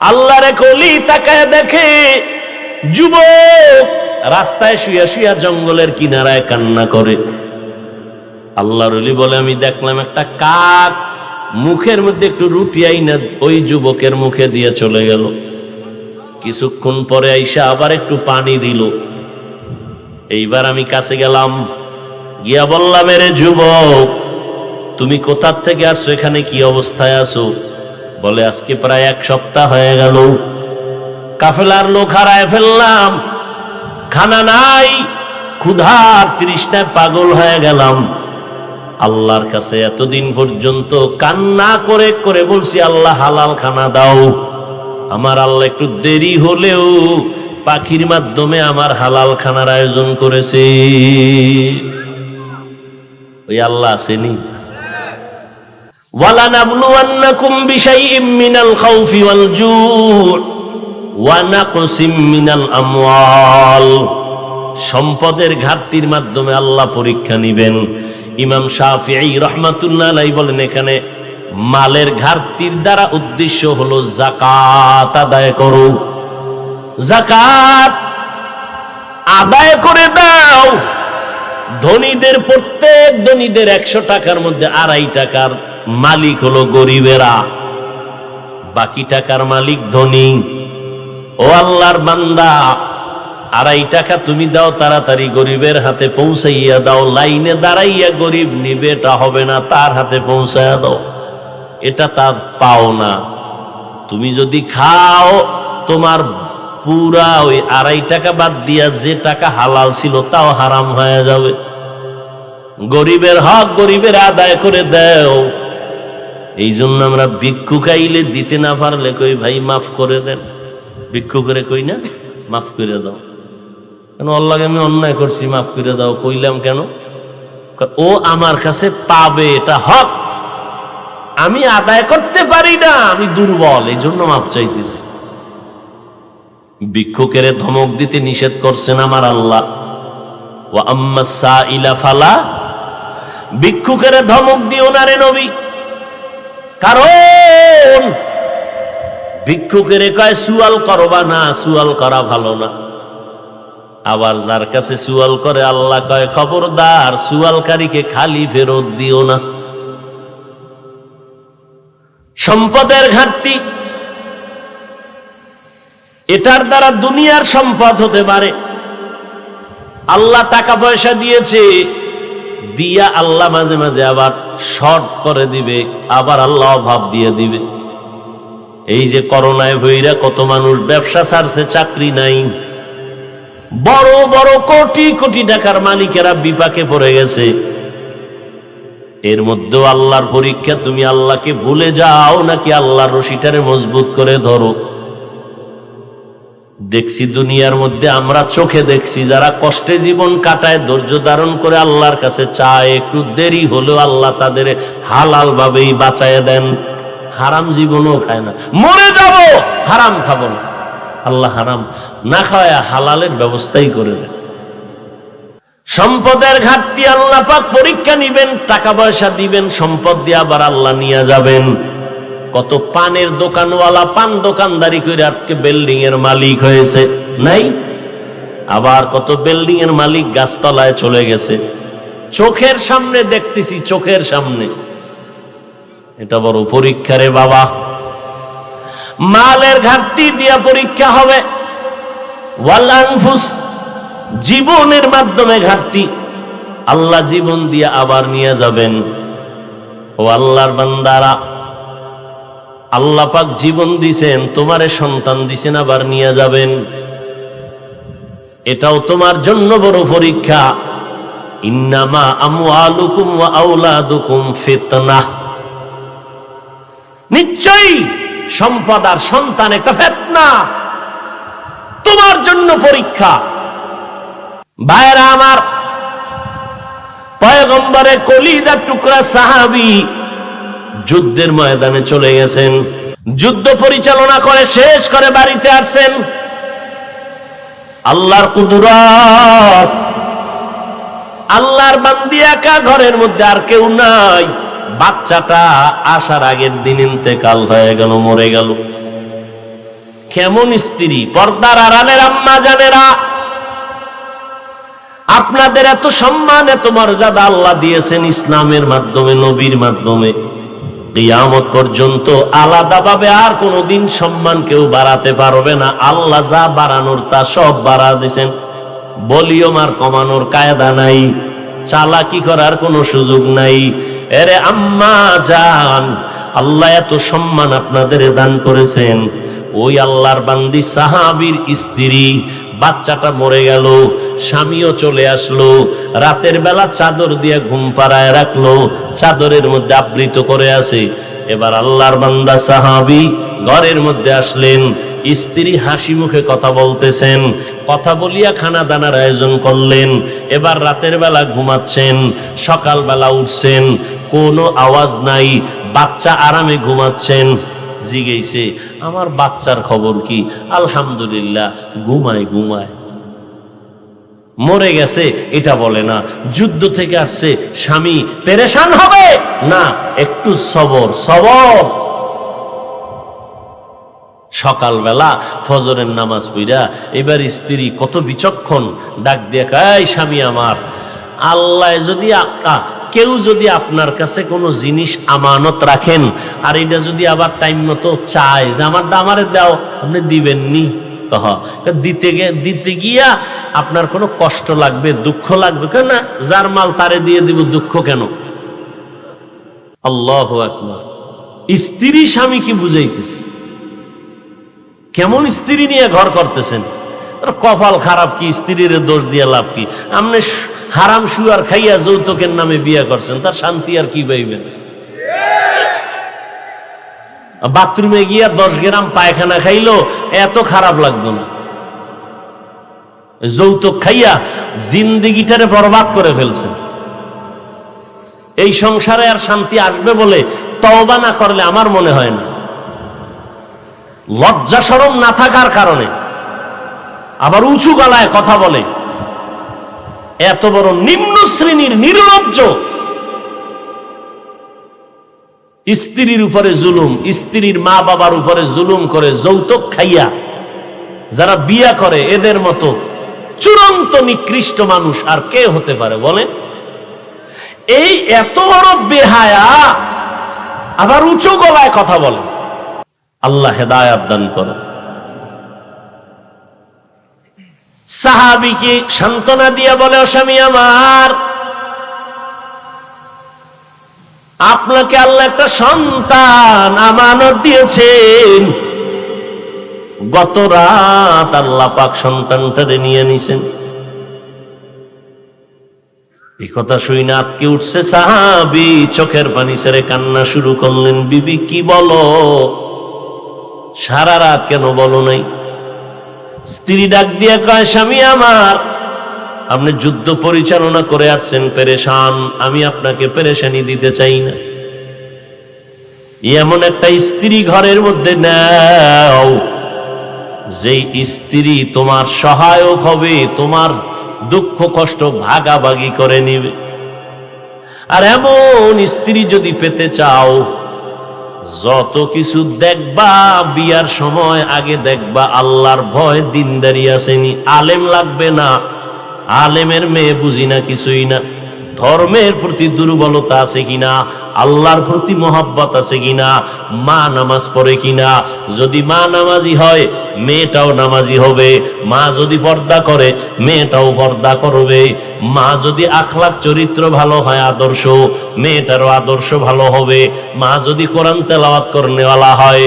আল্লাহর এক ওলি তাকায় দেখে যুবক রাস্তায় শুয়া শুয়া জঙ্গলের কিনারায় কান্না করে। আল্লাহর ওলি বলে, আমি দেখলাম একটা কাক মুখের মধ্যে একটু রুটি আইনা ওই যুবকের মুখে দিয়ে চলে গেল। কিছুক্ষণ পরে আইসা আবার একটু পানি দিল। এইবার আমি কাছে গেলাম, গিয়া বললাম, এরে যুবক, তুমি কোথার থেকে আসছো, এখানে কি অবস্থায় আছো? বলে, আজকে প্রায় 1 সপ্তাহ হয়ে গেল, কাফেলার লোক হারায় ফেললাম, খানা নাই, ক্ষুধার তৃষ্ণায় পাগল হয়ে গেলাম। আল্লাহর কাছে এতদিন পর্যন্ত কান্না করে করে বলছি, আল্লাহ হালাল খানা দাও। আমার আল্লাহ একটু দেরি হলেও পাখির মাধ্যমে আমার হালাল খানার আয়োজন করেছে। ওই আল্লাহ আসেনি? ওয়ালানাবলুওয়ান্নাকুম বিশাইইম মিনাল খাউফি ওয়াল জুউ ওয়া নাকসিম মিনাল আমওয়াল। সম্পদের ঘাটতির মাধ্যমে আল্লাহ পরীক্ষা নিবেন। ইমাম শাফিঈ রাহমাতুল্লাহ আলাইহি বলেন, এখানে মালের ঘাটতির দ্বারা উদ্দেশ্য হলো যাকাত আদায় করো, যাকাত আদায় করে দাও। ধনীদের, প্রত্যেক ধনীদের 100 টাকার মধ্যে 2.5 টাকার মালিক হলো গরিবেরা, বাকি টাকার মালিক ধনী। ও আল্লাহর বান্দা, 2.5 টাকা তুমি দাও, তাড়াতাড়ি গরিবের হাতে পৌঁছাইয়া দাও। লাইনে দাঁড়াইয়া গরিব নিবে, এটা হবে না, তার হাতে পৌঁছাইয়া দাও। এটা তার পাও না। তুমি যদি খাও, তোমার পুরা ওই 2.5 টাকা বাদ দিয়া যে টাকা হালাল ছিল তাও হারাম হয়ে যাবে। গরিবের হক গরিবের আদায় করে দাও। এই জন্য আমরা ভিক্ষুক আইলে দিতে না পারলে কই, ভাই মাফ করে দেন। ভিক্ষুকের কই না, মাফ করে দাও। কেন? আল্লাহকে আমি অন্যায় করছি, মাফ করে দাও। কইলাম কেন? ও আমার কাছে পাবে, এটা হক, আমি আদায় করতে পারি না, আমি দুর্বল, এই জন্য মাফ চাইতেছি। ভিক্ষুকের ধমক দিতে নিষেধ করছেন আমার আল্লাহ। ওয়া আম্মাস সাইলা ফালা, ভিক্ষুকের ধমক দিও না রে নবী। কারণ ভিক্ষুকের কয় সুয়াল করবা না, সুয়াল করা ভালো না। আবার যার কাছে সুয়াল করে আল্লাহ কয়, খবরদার সুয়ালকারীকে খালি ফেরত দিও না। সম্পদের ঘাটতি, এটার দ্বারা দুনিয়ার সম্পদ হতে পারে। আল্লাহ টাকা পয়সা দিয়েছে, দিয়া আল্লাহ মাঝে মাঝে আবার শর্ট করে দিবে, আবার আল্লাহ অভাব দিয়ে দিবে। এই যে করোনায় ভইরা কত মানুষ ব্যবসা ছাড়ছে, চাকরি নাই। বড় বড় কোটি কোটি টাকার মালিকেরা বিপাকে পড়ে গেছে। এর মধ্যেও আল্লাহর পরীক্ষা, তুমি আল্লাহকে ভুলে যাও নাকি আল্লাহর রশিটারে মজবুত করে ধরো। দেখছি দুনিয়ার মধ্যে, আমরা চোখে দেখছি, যারা কষ্টে জীবন কাটায়, ধৈর্য ধারণ করে আল্লাহর কাছে চায়, একটু দেরি হলেও আল্লাহ তাদের হালাল ভাবেই বাঁচায় দেন। হারাম জীবনও খায় না, মরে যাব হারাম খাবো না, আল্লাহ হারাম না খাওয়া হালালের ব্যবস্থাই করে দেন। সম্পদের ঘাটতি আল্লাহ পাক পরীক্ষা নিবেন, টাকা পয়সা দিবেন, সম্পদ দিয়ে আবার আল্লাহ নিয়ে যাবেন। কত পানের দোকানওয়ালা পান দোকানদারি করে আজকে বিল্ডিং এর মালিক হয়েছে, নাই? আবার কত বিল্ডিং এর মালিক গাছতলায় চলে গেছে, চোখের সামনে দেখতেছি, চোখের সামনে। এটা বড় পরীক্ষা রে বাবা। মালের ঘাটতি দিয়া পরীক্ষা হবে। ওয়াল আনফুস, জীবনের মাধ্যমে ঘাটতি, আল্লাহ জীবন দিয়ে আবার নিয়ে যাবেন। ও আল্লাহর বান্দারা, আল্লাহ পাক জীবন দিছেন, তোমারে সন্তান দিছেন, আবার নিয়ে যাবেন। এটাও তোমার জন্য বড় পরীক্ষা। ইন্নামা আমওয়ালুকুম ওয়া আওলাদুকুম ফিতনাহ, নিশ্চয়ই সম্পদ আর সন্তান একটা ফিতনা, তোমার জন্য পরীক্ষা। ভাইরা আমার, পয়গম্বরের কলিজার টুকরা সাহাবী যুদ্ধের ময়দানে চলে গেছেন, যুদ্ধ পরিচালনা করে শেষ করে বাড়িতে আসছেন। আল্লাহর কুদরত, আল্লাহর বান্দি একা ঘরের মধ্যে, আর কেউ নাই। বাচ্চাটা আসার আগের দিন ইন্তেকাল হয়ে গেল, মরে গেল। কেমন স্ত্রী? পর্দার আড়ালের আম্মা জানেরা, আপনাদের এত সম্মান এত মর্যাদা আল্লাহ দিয়েছেন ইসলামের মাধ্যমে, নবীর মাধ্যমে। কিয়ামত পর্যন্ত আলাদাভাবে আর কোনোদিন সম্মান কেউ বাড়াতে পারবে না। আল্লাহ যা বাড়ানোর তা সব বাড়া দিয়েছেন। ভলিউম আর কমানোর কায়দা নাই, চালাকি করার কোনো সুযোগ নাই। এরে আম্মা জান, আল্লাহ এত সম্মান আপনাদের দান করেছেন। ওই আল্লাহর বান্দি সাহাবীর স্ত্রী, বাচ্চাটা মরে গেল, স্বামীও চলে আসলো, রাতের বেলা চাদর দিয়ে ঘুম পাড়ায় রাখলো, চাদরের মধ্যে আবৃত করে আছে। এবার আল্লাহর বান্দা সাহাবী ঘরের মধ্যে আসলেন, স্ত্রী হাসি মুখে কথা বলতেছেন, কথা বলিয়া খানা দানার আয়োজন করলেন। এবার রাতের বেলা ঘুমাচ্ছেন, সকালবেলা উঠছেন, কোনো আওয়াজ নাই, বাচ্চা আরামে ঘুমাচ্ছেন। জিজ্ঞেসে, আমার বাচ্চার খবর কি? আলহামদুলিল্লাহ, ঘুমায় ঘুমায়। মরে গেছে এটা বলে না, যুদ্ধ থেকে আসছে, স্বামী পেরেশান হবে না, একটু সবর সবর। সকালবেলা ফজরের নামাজ পড়া এবার স্ত্রী কত বিচক্ষণ, ডাক দিয়ে কয়, স্বামী আমার, আল্লাহ যদি কেউ যদি আপনার কাছে কোনো জিনিস আমানত রাখেন আর এটা যদি আবার টাইম মতো চায় যে আমারে দাও, আপনি দিবেননি? দিতে গিয়া আপনার কোনো কষ্ট লাগবে, দুঃখ লাগবে কেন? যার মাল তারে দিয়ে দিব, দুঃখ কেন? আল্লাহু আকবার। স্ত্রী স্বামী কি বুঝাইতেছে? কেমন স্ত্রী নিয়ে ঘর করতেছেন? কপাল খারাপ কি? স্ত্রীর দোষ দিয়ে লাভ কি? আপনি হারাম শুয়ার খাইয়া যৌতুকের নামে বিয়ে করছেন, তার শান্তি আর কি পাইবেন? বাথরুমে গিয়া 10 গ্রাম পায়খানা খাইলো, এত খারাপ লাগতো না। যৌতুক খাইয়া জিন্দেগিটারে বরবাদ করে ফেলছেন। এই সংসারে আর শান্তি আসবে বলে তওবা না করলে আমার মনে হয় না। লজ্জা শরম না থাকার কারণে আবার উঁচু গলায় কথা বলে, এত বড় নিম্ন শ্রেণীর নির্লজ্জ। স্ত্রীর উপরে জুলুম, স্ত্রীর মা বাবার উপরে জুলুম করে যৌতুক খাইয়া যারা বিয়া করে, এদের মতো চূড়ান্ত নিকৃষ্ট মানুষ আর কে হতে পারে বলেন? এই এত বড় বেহায়া আবার উঁচু গলায় কথা বলে। আল্লাহ হেদায়েত দান করে। সাহাবীকে সান্ত্বনা দিয়া বলে, ও স্বামী আমার, আপনাকে আল্লাহ একটা সন্তান আমানত দিয়েছেন। গত রাত আল্লাহ পাক সন্তানটারে নিয়ে নিছেন। এই কথা শুই না আটকে উঠছে সাহাবী, চোখের পানি ছেড়ে কান্না শুরু করলেন। বিবি কি বলো? সারা রাত কেন বলো নাই? স্ত্রী ডাক দিয়ে কয়, স্বামী আমার, আপনি যুদ্ধ পরিচালনা করে আসছেন, পেরেশান, আমি আপনাকে পেরেশানি দিতে চাই না। এমন একটা স্ত্রী ঘরের মধ্যে নাও যেই স্ত্রী তোমার সহায়ক হবে, তোমার দুঃখ কষ্ট ভাগাভাগি করে নিবে। আর এমন স্ত্রী যদি পেতে চাও, যত কিছু দেখবা বিয়ার সময় আগে দেখবা আল্লাহর ভয়, দিনদারি আসেনি। আলেম লাগবে না, আলেমের মেয়ে বুঝি না কিছুই না। ধর্মের প্রতি দুর্বলতা আছে কিনা, আল্লাহর প্রতি মহব্বত আছে কিনা, মা নামাজ পড়ে কিনা। যদি মা নামাজি হয়, মেয়েটাও নামাজি হবে। মা যদি পর্দা করে, মেয়েটাও পর্দা করবে। মা যদি আখলাক চরিত্র ভালো হয়, আদর্শ, মেয়েটারও আদর্শ ভালো হবে। মা যদি কোরআন তেলাওয়াত করনেওয়ালা হয়,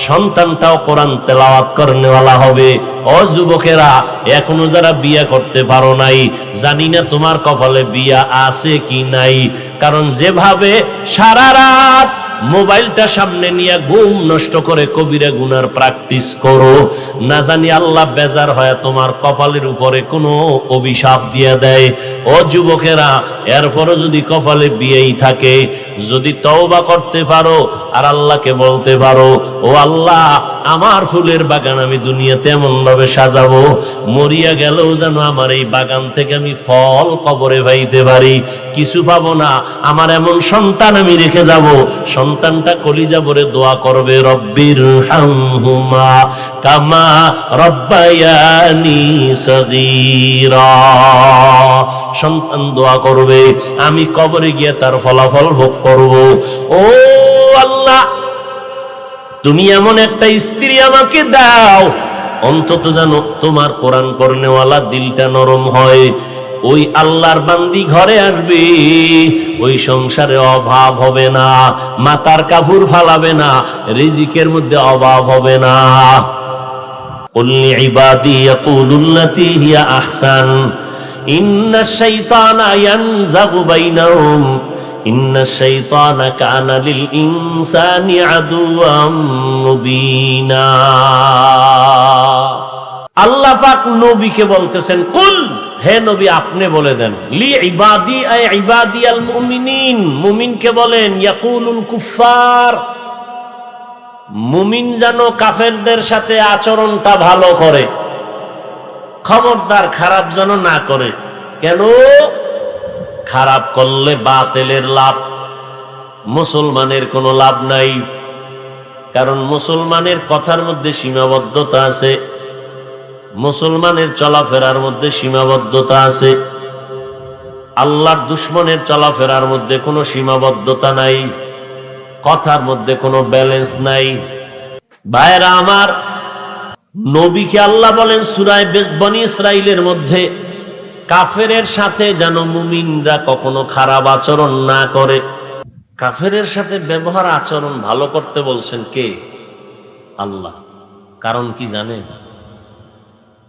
সন্তানটাও কোরআন তেলাওয়াত করনেওয়ালা হবে। ও যুবকেরা, এখনো যারা বিয়া করতে পারো নাই, জানি না তোমার কপালে বিয়া আছে কি নাই। কারণ যেভাবে সারা রাত মোবাইলটা সামনে নিয়ে ঘুম নষ্ট করে কবিরা গুনার প্র্যাকটিস করো, না জানি আল্লাহ বেজার হয় তোমার কপালের উপরে কোনো অভিশাপ দিয়ে দেয়। ও যুবকেরা, এরপরও যদি কপালে বিয়েই থাকে, যদি তওবা করতে পারো আর আল্লাহকে বলতে পারো, ও আল্লাহ, আমার ফুলের বাগান আমি দুনিয়াতে এমন ভাবে সাজাবো, মরিয়া গেলেও যেন আমার এই বাগান থেকে আমি ফল কবরে পাইতে পারি, কিছু পাবো না, আমার এমন সন্তান আমি রেখে যাব, সন্তানটা কলিজা ভরে দোয়া করবে, রব্বির হামহুমা কামা রব্বায়ানি সগীরা। সন্তান দোয়া করবে, আমি কবরে গিয়ে তার ফলাফল ভোগ করব। ও আল্লাহ, তুমি এমন একটা স্ত্রী আমাকে দাও, অন্তত যেন তোমার কোরআন পড়নেওয়ালা দিলটা নরম হয়। ওই আল্লাহর বান্দি ঘরে আসবে, ওই সংসারে অভাব হবে না, মাথার কাপড় ফালাবে না, রিজিকের মধ্যে অভাব হবে না। কুল লিইবাদি ইয়াকুলুল্লাতী হিয়া আহসান ইন্নাশ শাইতানা ইয়ানজাগু বাইনাহুম ইন্নাশ শাইতানা কানা লিল ইনসানি আদুওয়াম মুবিনা। আল্লাহ পাক নবীকে বলতেছেন, কুল, হে নবী আপনি বলে দেন, লি ইবাদি আই ইবাদিয়াল মুমিনিন, মুমিনকে বলেন, ইয়াকুলুল কুফার, মুমিন যেন কাফেরদের সাথে আচরণটা ভালো করে, খবরদার খারাপ যেন না করে। কেন? খারাপ করলে বাতিলের লাভ, মুসলমানের কোনো লাভ নাই। কারণ মুসলমানের কথার মধ্যে সীমাবদ্ধতা আছে, মুসলমানের চলাফেরার মধ্যে সীমাবদ্ধতা আছে, আল্লাহর দুশমনের চলাফেরার মধ্যে কোনো সীমাবদ্ধতা নাই, কথার মধ্যে কোনো ব্যালেন্স নাই। ভাইরা আমার, নবীকে আল্লাহ বলেন সূরা বনী ইসরাইলের মধ্যে, কাফেরের সাথে যেন মুমিনরা কখনো খারাপ আচরণ না করে। কাফেরের সাথে ব্যবহার আচরণ ভালো করতে বলছেন কে? আল্লাহ। কারণ কি জানেন?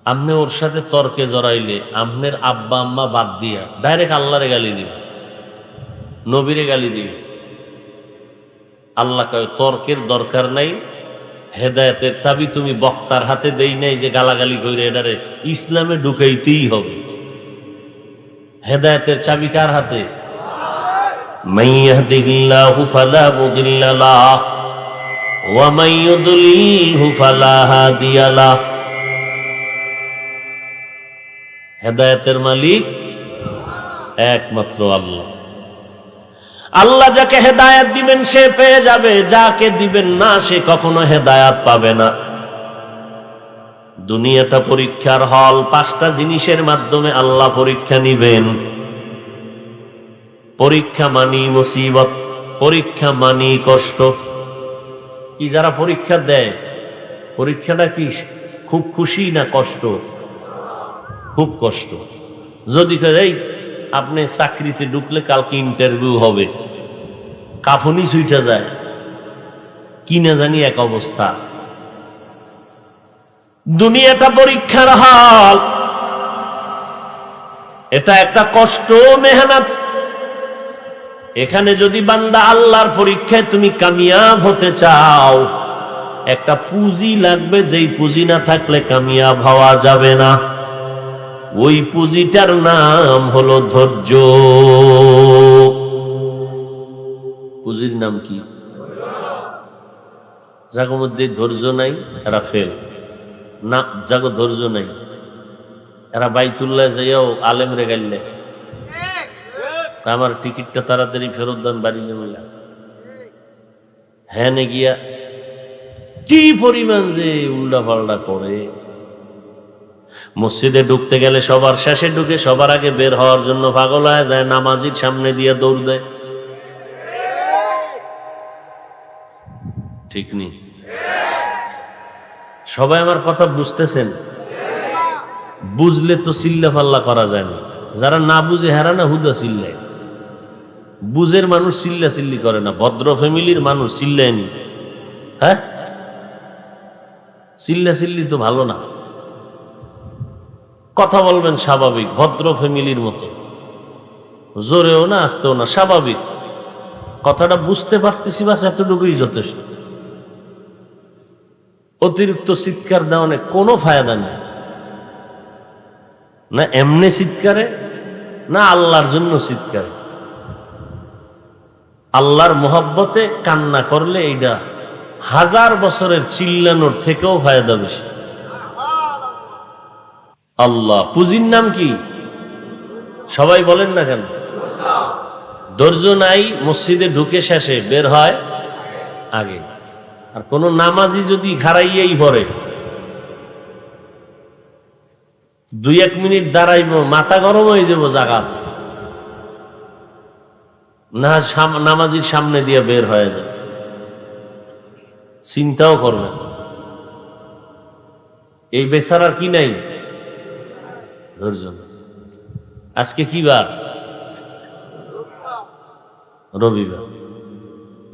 আপনি ওর সাথে তর্কে জড়াইলে আপনার আব্বা আম্মা বাদ দিয়া ডাইরেক্ট আল্লাহরে গালি দিবে, নবীরে গালি দিবে। আল্লাহ কয় তর্কের দরকার নাই, হেদায়েতের চাবি তুমি বক্তার হাতে দেই নাই যে গালাগালি কইরে এটারে ইসলামে ঢুকাইতেই হবে। হেদায়েতের চাবি কার হাতে? মান ইয়াহদিহিল্লাহু ফালা মুদিল্লা লাহু ওয়া মান ইউদ্লিলহু ফালা হাদিয়া লাহু। হেদায়েতের মালিক একমাত্র আল্লাহ। আল্লাহ যাকে হেদায়েত দিবেন সে পেয়ে যাবে, যাকে দিবেন না সে কখনো হেদায়েত পাবে না। দুনিয়াটা পরীক্ষার হল, 5টা জিনিসের মাধ্যমে আল্লাহ পরীক্ষা নিবেন। পরীক্ষা মানি মুসিবত, পরীক্ষা মানি কষ্ট। কি যারা পরীক্ষা দেয়, পরীক্ষাটা কি খুব খুশি না কষ্ট? খুব কষ্ট। যদি এই আপনি চাকরিতে ঢুকলে কালকে ইন্টারভিউ হবে, কাফনি ছুইটা যায়, কি না জানি এক অবস্থা। দুনিয়াটা পরীক্ষার হল, এটা একটা কষ্ট, মেহনত। এখানে যদি বান্দা আল্লাহর পরীক্ষায় তুমি কামিয়াব হতে চাও, একটা পুঁজি লাগবে, যেই পুঁজি না থাকলে কামিয়াব হওয়া যাবে না। ওই পুঁজিটার নাম হলো ধৈর্য। পুঁজির নাম কি? যাগো মধ্যে ধৈর্য নাই এরা ফেল না, যাগো ধৈর্য নাই এরা বাইতুল্লাহ যাইয়াও আলেম রে গাইলে আমার টিকিটটা তাড়াতাড়ি ফেরত দেন, বাড়ি যাবো। হ্যাঁ গিয়া কি পরিমাণ যে উল্টা পাল্টা করে। মসজিদে ঢুকতে গেলে সবার শেষে ঢুকে সবার আগে বের হওয়ার জন্য পাগল হয়ে যায়, নামাজির সামনে দিয়ে দৌড় দেয়। ঠিক নেই? সবাই আমার কথা বুঝতেছেন? বুঝলে তো চিল্লা পাল্লা করা যায় না। যারা না বুঝে হেরা না হুদা চিল্লায়। বুঝের মানুষ চিল্লা চিল্লি করে না, ভদ্র ফ্যামিলির মানুষ চিল্লায়নি। হ্যাঁ, চিল্লা চিল্লি তো ভালো না। কথা বলবেন স্বাভাবিক, ভদ্র ফ্যামিলির মতো, জোরেও না আস্তেও না, স্বাভাবিক। কথাটা বুঝতে পারতেছি বাস, এতটুকুই যথেষ্ট। অতিরিক্ত চিৎকার দেওয়ানে কোনো ফায়দা নেই, না এমনি চিৎকারে, না আল্লাহর জন্য চিৎকার। আল্লাহর মোহব্বতে কান্না করলে এইটা 1000 বছরের চিল্লানোর থেকেও ফায়দা বেশি। আল্লাহ পুঁজির নাম কি? সবাই বলেন না কেন? ধৈর্য নাই, মসজিদে ঢুকে শেষে বের হয় আগে। আর কোন নামাজি যদি খারাইয়াই পড়ে, 2-1 মিনিট দাঁড়াইব, মাথা গরম হয়ে যাব জাগাত না, নামাজির সামনে দিয়ে বের হয়ে যায়, চিন্তাও করবে। এই বেচারার কি নাই? ধৈর্য। আজকে কি বার? রবিবার।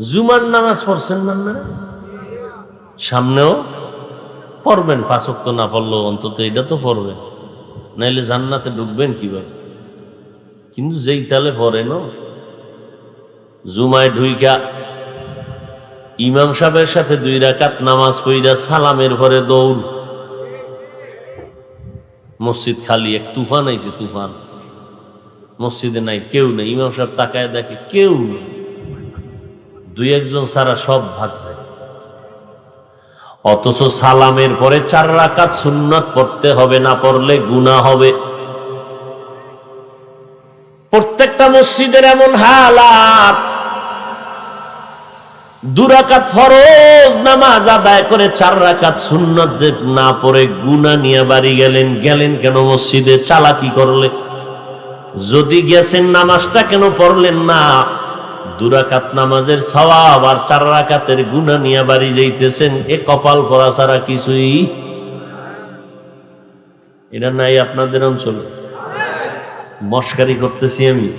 জুমার নামাজ পড়ছেন না? সামনেও পড়বেন, 5 ওয়াক্ত না পড়লেও অন্তত এটা তো পড়বেন, নাইলে জান্নাতে ঢুকবেন কিভাবে? কিন্তু যেই তালে পড়েন, জুমায় ঢুইকা ইমাম সাহেবের সাথে 2 রাকাত নামাজ পড়া সালামের পরে দৌড়, মসজিদ খালি, এক তুফান আইছে, তুফান। মসজিদে নাই, কেউ নেই, ইমাম সাহেব তাকায় দেখে কেউ নেই, 2-1 জন ছাড়া সব ভাগছে। অথচ সালামের পরে 4 রাকাত সুন্নাত পড়তে হবে, না পড়লে গুনাহ হবে। প্রত্যেকটা মসজিদের এমন হালাত, 2 রাকাত ফরজ নামাজ আদায় করে 4 রাকাত সুন্নাত যে না পড়ে গুনাহ নিয়ে বাড়ি গেলেন কেন? মসজিদে চালাকি করলে। যদি গেছেন, নামাজটা কেন পড়লেন না? 2 রাকাত নামাজের সওয়াব আর 4 রাকাতের গুনাহ নিয়ে বাড়ি যাইতেছেন, এ কপাল পড়া ছাড়া কিছুই এটা নাই আপনাদের অঞ্চলে। মস্কারি করতেছি আমি?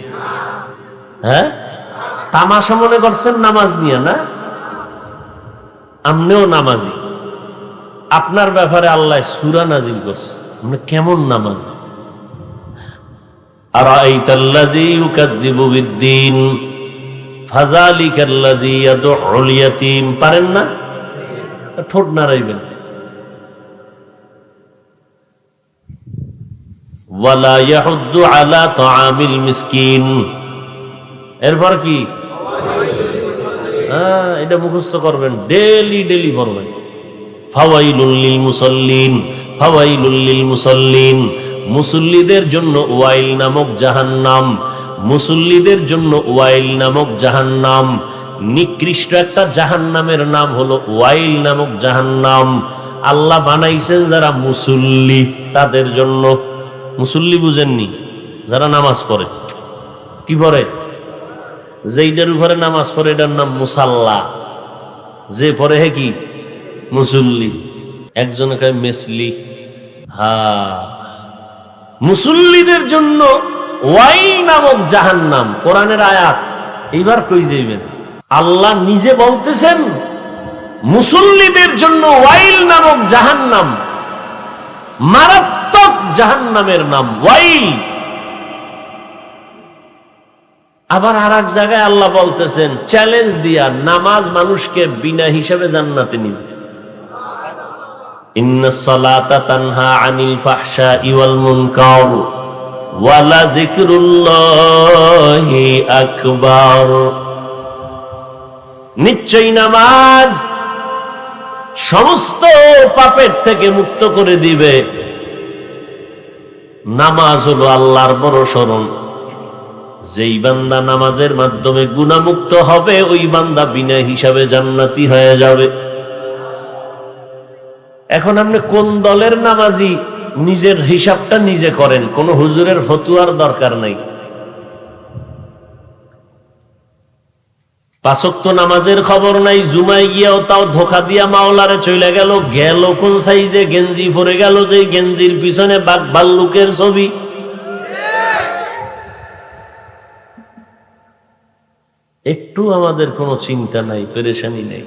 হ্যাঁ, তামাশা মনে করছেন নামাজ নিয়ে না? আমনেও নামাজি, আপনার ব্যাপারে আল্লাহ সূরা নাজিল করছে, মানে কেমন নামাজি? আরাআইতাল্লাযী ইউকাযযিবু বিদ্দীন ফাযালিকাল্লাযী ইয়াদউল ইয়াতীম। পারেন না? ঠোঁট নাড়াইবেন। ওয়ালা ইয়াহুদ্দু আলা তাআমিল মিসকিন। এরপর কি? এটা মুখস্থ করবেন, ডেলি পড়বেন। ফাওয়াইলুল লিল মুসাল্লিন, ফাওয়াইলুল লিল মুসাল্লিন। মুসল্লিদের জন্য ওয়াইল নামক জাহান্নাম, মুসল্লিদের জন্য ওয়াইল নামক জাহান্নাম। নিকৃষ্ট একটা জাহান্নামের নাম হলো ওয়াইল নামক জাহান্নাম। আল্লাহ বানাইছেন যারা মুসল্লি তাদের জন্য। মুসল্লি বুঝেননি? যারা নামাজ পড়ে। কি পড়ে? যেইটার উপরে নামাজ পড়ে এটার নাম মুসাল্লা, যে পড়ে হে কি? মুসল্লি। একজনে কয় মেসলি। মুসল্লিদের জন্য ওয়াইল নামক জাহান্নাম, কোরআনের আয়াত। এইবার কই যাইবেন? আল্লাহ নিজে বলতেছেন মুসল্লিদের জন্য ওয়াইল নামক জাহান্নাম, মারাত্মক জাহান্নামের নাম ওয়াইল। আবার আর এক জায়গায় আল্লাহ বলতেছেন চ্যালেঞ্জ দিয়া, নামাজ মানুষকে বিনা হিসাবে জান্নাতে নিবে। ইন্নাস সালাতা তানহা আনিল ফাহশাই ওয়াল মুনকার ওয়া লাযিকরুল্লাহি আকবার। নিশ্চয়ই নামাজ সমস্ত পাপের থেকে মুক্ত করে দিবে। নামাজ হলো আল্লাহর বড় শরণ। যেই বান্দা নামাজের মাধ্যমে গুনাহমুক্ত হবে, ওই বান্দা বিনা হিসাবে জান্নাতি হয়ে যাবে। এখন আপনি কোন দলের নামাজি, নিজের হিসাবটা নিজে করেন, কোন হুজুরের ফতুয়ার দরকার নাই। 5 ওয়াক্ত নামাজের খবর নাই, জুমায় গিয়াও তাও ধোকা দিয়া মাওলারে চলে গেল কোন সাইজে গেঞ্জি পরে গেল, যে গেঞ্জির পিছনে বাঘ ভাল্লুকের ছবি। একটু আমাদের কোনো চিন্তা নাই, পেরেশানি নাই,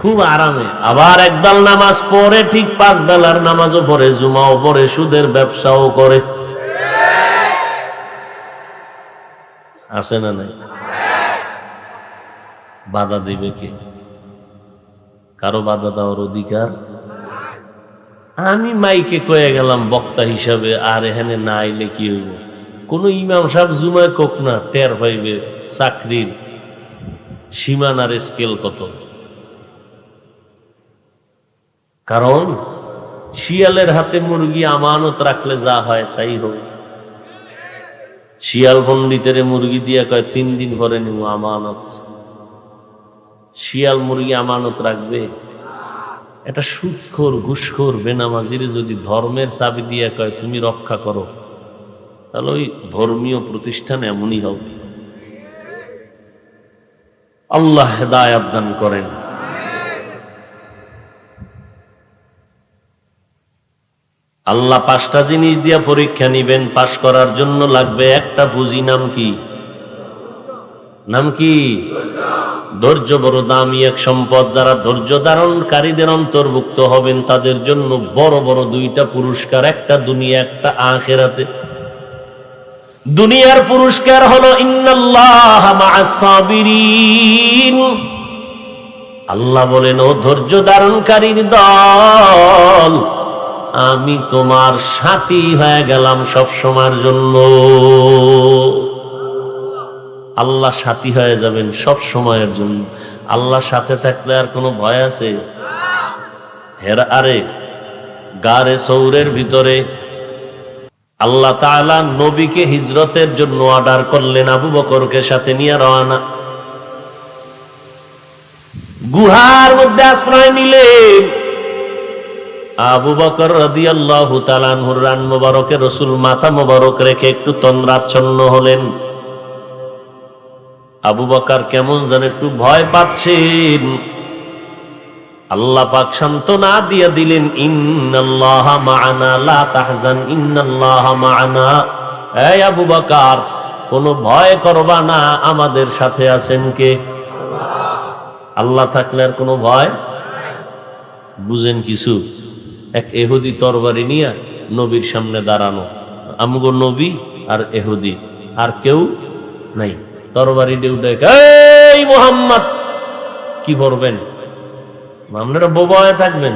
খুব আরামে। আবার একদল নামাজ পড়ে, ঠিক 5 বেলার নামাজও পড়ে, জুমাও পড়ে, সুদের ব্যবসাও করে। আছে না নাই? বাধা দিবে কে? কারো বাধা দেওয়ার অধিকার? আমি মাইকে কয়ে গেলাম বক্তা হিসাবে, আর এখানে না আইলে কি হইব? কোন ইমাম সাহেব জুমায় কোক না, টের পাইবে চাকরির সীমানার স্কেল কত। কারণ শিয়ালের হাতে মুরগি আমানত রাখলে যা হয় তাই হোক। শিয়াল পণ্ডিতের মুরগি দিয়ে কয় 3 দিন পরে নিব আমানত। শিয়াল মুরগি আমানত রাখবে? এটা সুদখোর ঘুষখোর বেনামাজিরে যদি ধর্মের চাবি দিয়ে কয় তুমি রক্ষা করো, তাহলে ওই ধর্মীয় প্রতিষ্ঠান এমনই হবে। আল্লাহ হেদায়েত দান করেন। আল্লাহ 5টা জিনিস দিয়া পরীক্ষা নিবেন, পাশ করার জন্য লাগবে একটা পুঁজি। নাম কি? নাম কি? ধৈর্য বড় দামি এক সম্পদ। যারা ধৈর্য ধারণকারীদের অন্তর্ভুক্ত হবেন তাদের জন্য বড় বড় 2টা পুরস্কার, একটা দুনিয়া একটা আখিরাতে। দুনিয়ার পুরস্কার হলো ইন্নাল্লাহা মা'আস সাবিরিন। আল্লাহ বলেন, ও ধৈর্য ধারণকারীর দল, আমি তোমার সাথী হয়ে গেলাম সব সময়ের জন্য। আল্লাহ সাথী হয়ে যাবেন সব সময়ের জন্য। আল্লাহ সাথে থাকলে আর কোনো ভয় আছে? আরে গারে সৌরের ভিতরে আল্লাহ তাআলা নবীকে হিজরতের জন্য অর্ডার করলেন, আবু বকরকে সাথে নিয়ে রওনা। গুহার মধ্যে আশ্রয় নিলেন। আবু বকর রাদিয়াল্লাহু তাআলা আনহুর রান মোবারকে রাসূল মাথা মোবারক রেখে একটু তন্দ্রাচ্ছন্ন হলেন। আবু বকর কেমন যেন একটু ভয় পাচ্ছেন। আল্লাহ পাক সান্ত্বনা দিয়ে দিলেন, ইন্নাল্লাহা মা'ানা লা তাহজান ইন্নাল্লাহা মা'ানা। এই আবু বকর, কোনো ভয় করবা না, আমাদের সাথে আছেন কে? আল্লাহ থাকলে আর কোনো ভয়? বুঝেন কিছু? এক ইহুদি তরবারি নিয়ে নবীর সামনে দাঁড়ানো, আমগো নবী আর ইহুদি, আর কেউ নাই। তরবারি দিয়ে উঠে, এই মুহাম্মদ, কি পড়বেন? আপনারা বোবা হয়ে থাকবেন,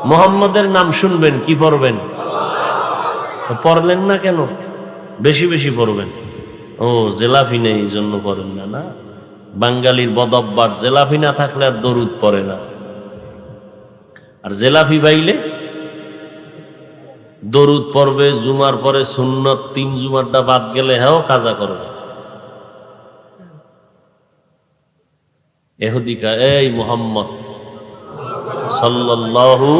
মুহাম্মদের নাম শুনবেন, কি পড়বেন? পড়লেন না কেন? বেশি বেশি পড়বেন। ও জেলাফি নেই এই জন্য পড়েন না। না, বাঙালির বদব্বার, জেলাফি না থাকলে আর দরুদ পড়ে না। আর জেলাফি পাইলে দরুদ পড়বে। জুমার পরে সুন্নত 3 জুমারটা বাদ গেলে হ্যাঁ কাজা করবে। ইহুদিকা, এই মুহাম্মদ সাল্লাল্লাহু,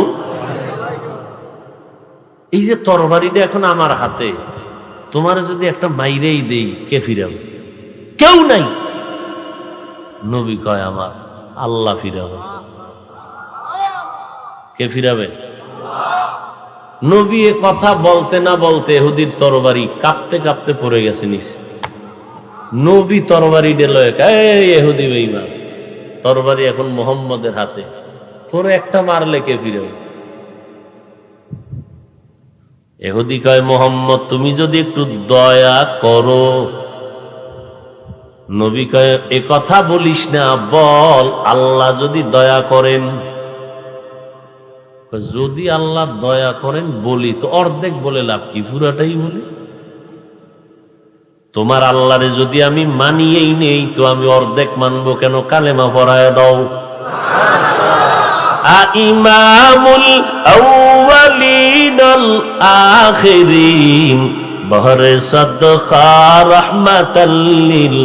এই যে তরবারিটা এখন আমার হাতে, তোমার যদি একটা মাইরেই দেই, কে ফিরাবে? কেউ নাই। নবী কয়, আমার আল্লাহ ফিরাবে। কে ফিরাবে? নবী এ কথা বলতে না বলতে ইহুদির তরবারি কাঁপতে কাঁপতে পড়ে গেছে নিচে। নবী তরবারি দিল, এই ইহুদি বেঈমান, তরবারি এখন মুহাম্মদের হাতে, তোর একটা মারলে কে ফিরাবে? ইহুদি কয়, মুহাম্মদ তুমি যদি একটু দয়া করো। নবী কয়, এ কথা বলিস না, বল আল্লাহ যদি দয়া করেন। যদি আল্লাহ দয়া করেন বলি তো অর্ধেক বলে লাভ কি, পুরাটাই বলি। তোমার আল্লাহরে যদি আমি মানিয়েই নেই তো আমি অর্ধেক মানবো কেন? কালেমা পড়ায় দাও। ইমামুল আউয়ালিন আল আখিরিন বহরে সাদকা রাহমাতাল লিল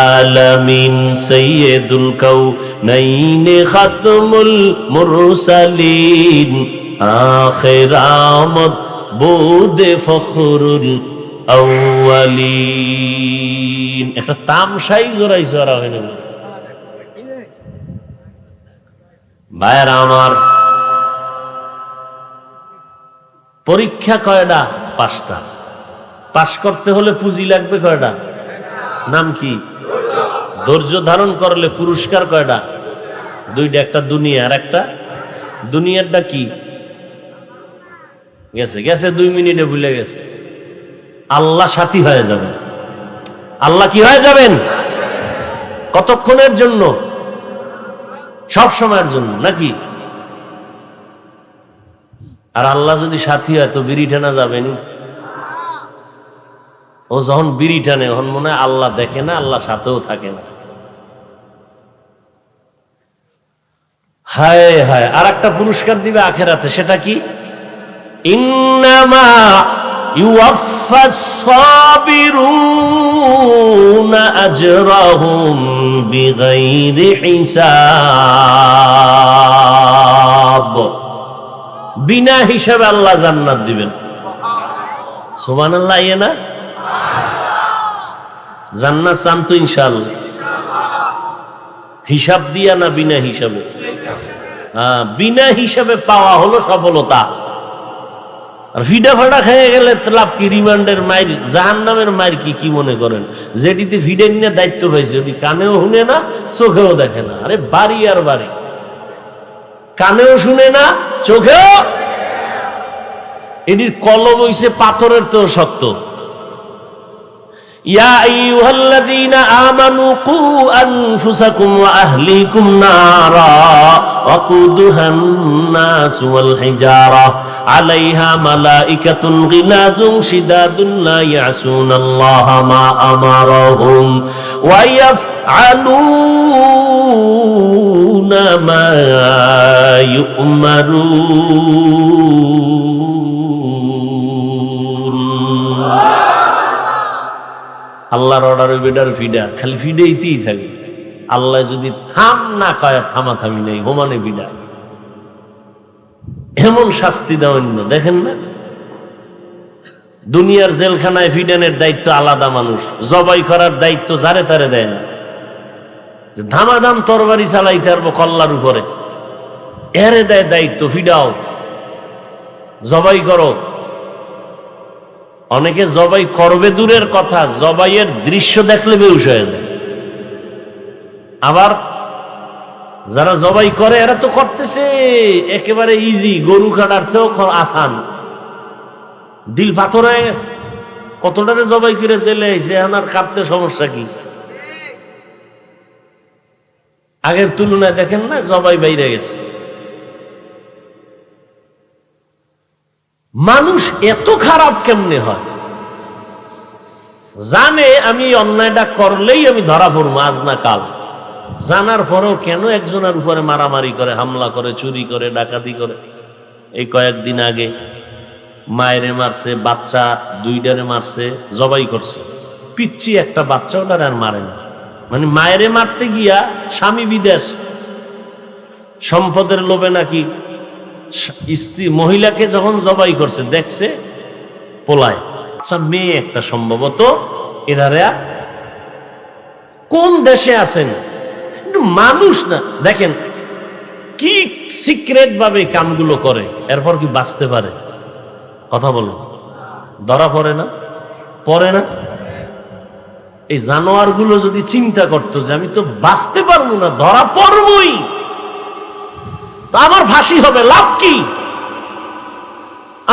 আলামিন সাইয়্যিদুল কাউনাইন খাতমুল মুরসালিন আখির আমদ বুদে ফখরুল আউয়ালিন। একটা তামসাই জোরাই জোরা হয় না ভাইয়েরা আমার। পরীক্ষা কয়টা? 5টা। পাশ করতে হলে পুঁজি লাগবে কয়টা? নাম কি? ধৈর্য ধারণ করলে পুরস্কার কয়টা? 2টা, একটা দুনিয়া আর একটা। দুনিয়ারটা কি গেছে? গেছে 2 মিনিটে ভুলে গেছে। আল্লাহ সাথী হয়ে যাবেন। আল্লাহ কি হয়ে যাবেন? কতক্ষণের জন্য? সব সময়ের জন্য নাকি? আর আল্লাহ যদি সাথী হয় তো বিড়ি টানা যাবেন। ও যখন বিড়ি টানে তখন মনে হয় আল্লাহ দেখে না, আল্লাহ সাথেও থাকে না। হায় হায়, আর একটা পুরস্কার দিবে আখেরাতে, সেটা কি? ইন্নামা ইউওয়াফাস সাবিরুনা আজরাহুম বিগাইরি হিসাব। বিনা হিসাবে আল্লাহ জান্নাত দিবেন। সুবহানাল্লাহ। ইয়ে না জান্নাত চান তো ইনশাআল্লাহ? হিসাব দিয়া না বিনা হিসাবে? বিনা হিসাবে পাওয়া হলো সফলতা। আর ফিডা ফাটা খেয়ে গেলে লাভ কি? রিমান্ডের মাইল, জাহান্নামের মাইল কি কি মনে করেন? যেটিতে ফিডে নিয়ে দায়িত্ব পাইছে ওটি কানেও শুনে না, চোখেও দেখে না। আরে বাড়ি আর বাড়ি, কানেও শুনে না, চোখেও। এটির কলম হইছে পাথরের তো শক্ত। ইয়া আইয়ুহাল্লাযীনা আমানু কু আনফুসাকুম ওয়া আহলিকুম নারা ওয়াকুদুহান নাস ওয়াল হিজারা আলাইহা মালাইকাতুন গিলাযুন শিদাদুন লা ইয়াসুনাল্লাহা মা আমারাহুম ওয়া ইয়াফআলুনা মা ইউমারুন। আল্লাহর অর্ডার বেটার ফিডা, খালি ফিডেইতেই থাকে। আল্লাহ যদি থাম না কয়, থামাথামি নেই, হোমানে ফিডা। এমন শাস্তি দেওয়ার দেখেন না? দুনিয়ার জেলখানায় ফিডানের দায়িত্ব আলাদা, মানুষ জবাই করার দায়িত্ব যারে তারে দেয় না। ধামাধাম তরবারি চালাইতে পারবো কল্লার উপরে, এরে দেয় দায়িত্ব, ফিডাও, জবাই করো। অনেকে জবাই করবে দূরের কথা, জবাইয়ের দৃশ্য দেখলে বেহুশ হয়ে যায়। আবার যারা জবাই করে এরা তো করতেছে একেবারে ইজি, গরু কাটার চেয়েও আসান। দিল পাথর হয়ে গেছে, কতটারে জবাই করে চলে আইছে, আর কাটতে সমস্যা কি? আগের তুলনায় দেখেন না, জবাই বাইরে গেছে। মানুষ এত খারাপ কেমনে হয়? জানে আমি অন্যায়টা করলেই আমি ধরা পড়বো আজ না কাল, জানার পরেও কেন একজনের উপরে মারামারি করে, হামলা করে, চুরি করে, ডাকাতি করে। এই কয়েকদিন আগে মায়েরে মারছে, বাচ্চা দুইটারে মারছে, জবাই করছে। পিচ্ছি একটা বাচ্চা, ওটার আর মারে না। মানে মায়েরে মারতে গিয়া স্বামী বিদেশ, সম্পদের লোভে নাকি স্ত্রী মহিলাকে যখন জবাই করছে দেখছে পোলায়, আচ্ছা মেয়ে একটা সম্ভবত। এনারা কোন দেশে আছেন? মানুষ না, দেখেন কি সিক্রেট ভাবে কামগুলো করে, এরপর কি বাঁচতে পারে? কথা বলো, ধরা পড়ে না? পড়ে না? এই জানোয়ার গুলো যদি চিন্তা করতো যে আমি তো বাঁচতে পারবো না, ধরা পড়বই, তো আমার ফাঁসি হবে, লাভ কি?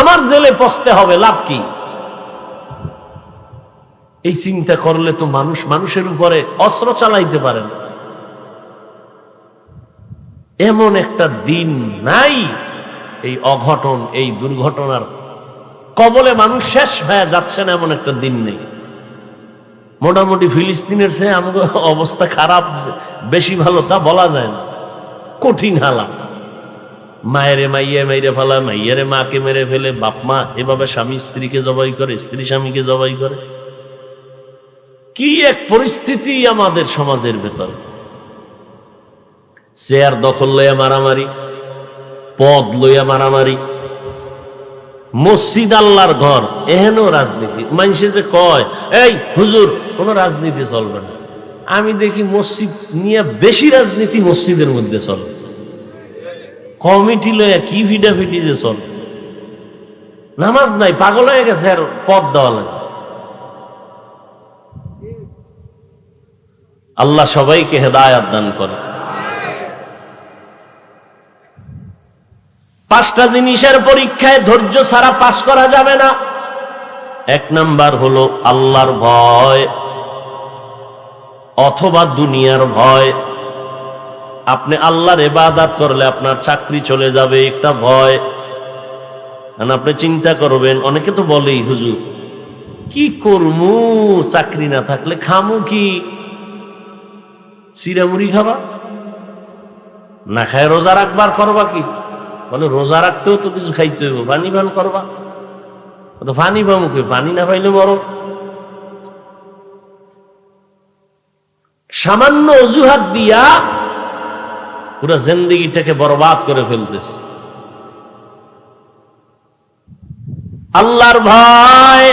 আমার জেলে পচতে হবে, লাভ কি? এই চিন্তা করলে তো মানুষ মানুষের উপরে অস্ত্র চালাইতে পারে না। এমন একটা দিন নাই এই অঘটন, এই দুর্ঘটনার কবলে মানুষ শেষ হয়ে যাচ্ছে না, এমন একটা দিন নেই। মোটামুটি ফিলিস্তিনের চেয়ে আমাদের অবস্থা খারাপ, বেশি ভালো তা বলা যায় না, কঠিন হালাত। মায়েরে মাইয়ে মেরে ফেলা, মাইয়েরে মাকে মেরে ফেলে, বাপ মা এভাবে স্বামী স্ত্রীকে জবাই করে, স্ত্রী স্বামীকে জবাই করে। কি এক পরিস্থিতি আমাদের সমাজের ভেতরে। চেয়ার দখল লইয়া মারামারি, পদ লইয়া মারামারি, মসজিদ আল্লাহর ঘর, এহেনও রাজনীতি। মানুষে যে কয় এই হুজুর কোন রাজনীতি চলবে না, আমি দেখি মসজিদ নিয়ে বেশি রাজনীতি মসজিদের মধ্যে চলে। কমিটি লইয়া কি ভিডাভিডি যে চলে, নামাজ নাই, পাগল হয়ে গেছে আর পদ দেওয়া লাগে। আল্লাহ সবাইকে হেদায়েত দান করে। পাঁচটা জিনিসের পরীক্ষায় ধৈর্য ছাড়া পাস করা যাবে না। এক নাম্বার হলো আল্লাহর ভয় অথবা দুনিয়ার ভয়। আপনি আল্লাহর ইবাদত করলে আপনার চাকরি চলে যাবে, একটা ভয়। আপনি চিন্তা করবেন, অনেকে তো বলেই হুজুর কি করমু, চাকরি না থাকলে খামু কি? চিড়ামুড়ি খাবা না, খায় রোজা রাখবার করবা কি? বলে রোজা রাখতেও তো কিছু খাইতে হইব, পানি পান করবা। পানি পামুকে, পানি না পাইলে বড় সামান্য অজুহাত দিয়া পুরা জিন্দেগিটাকে বরবাদ করে ফেলতেছে। আল্লাহর ভয়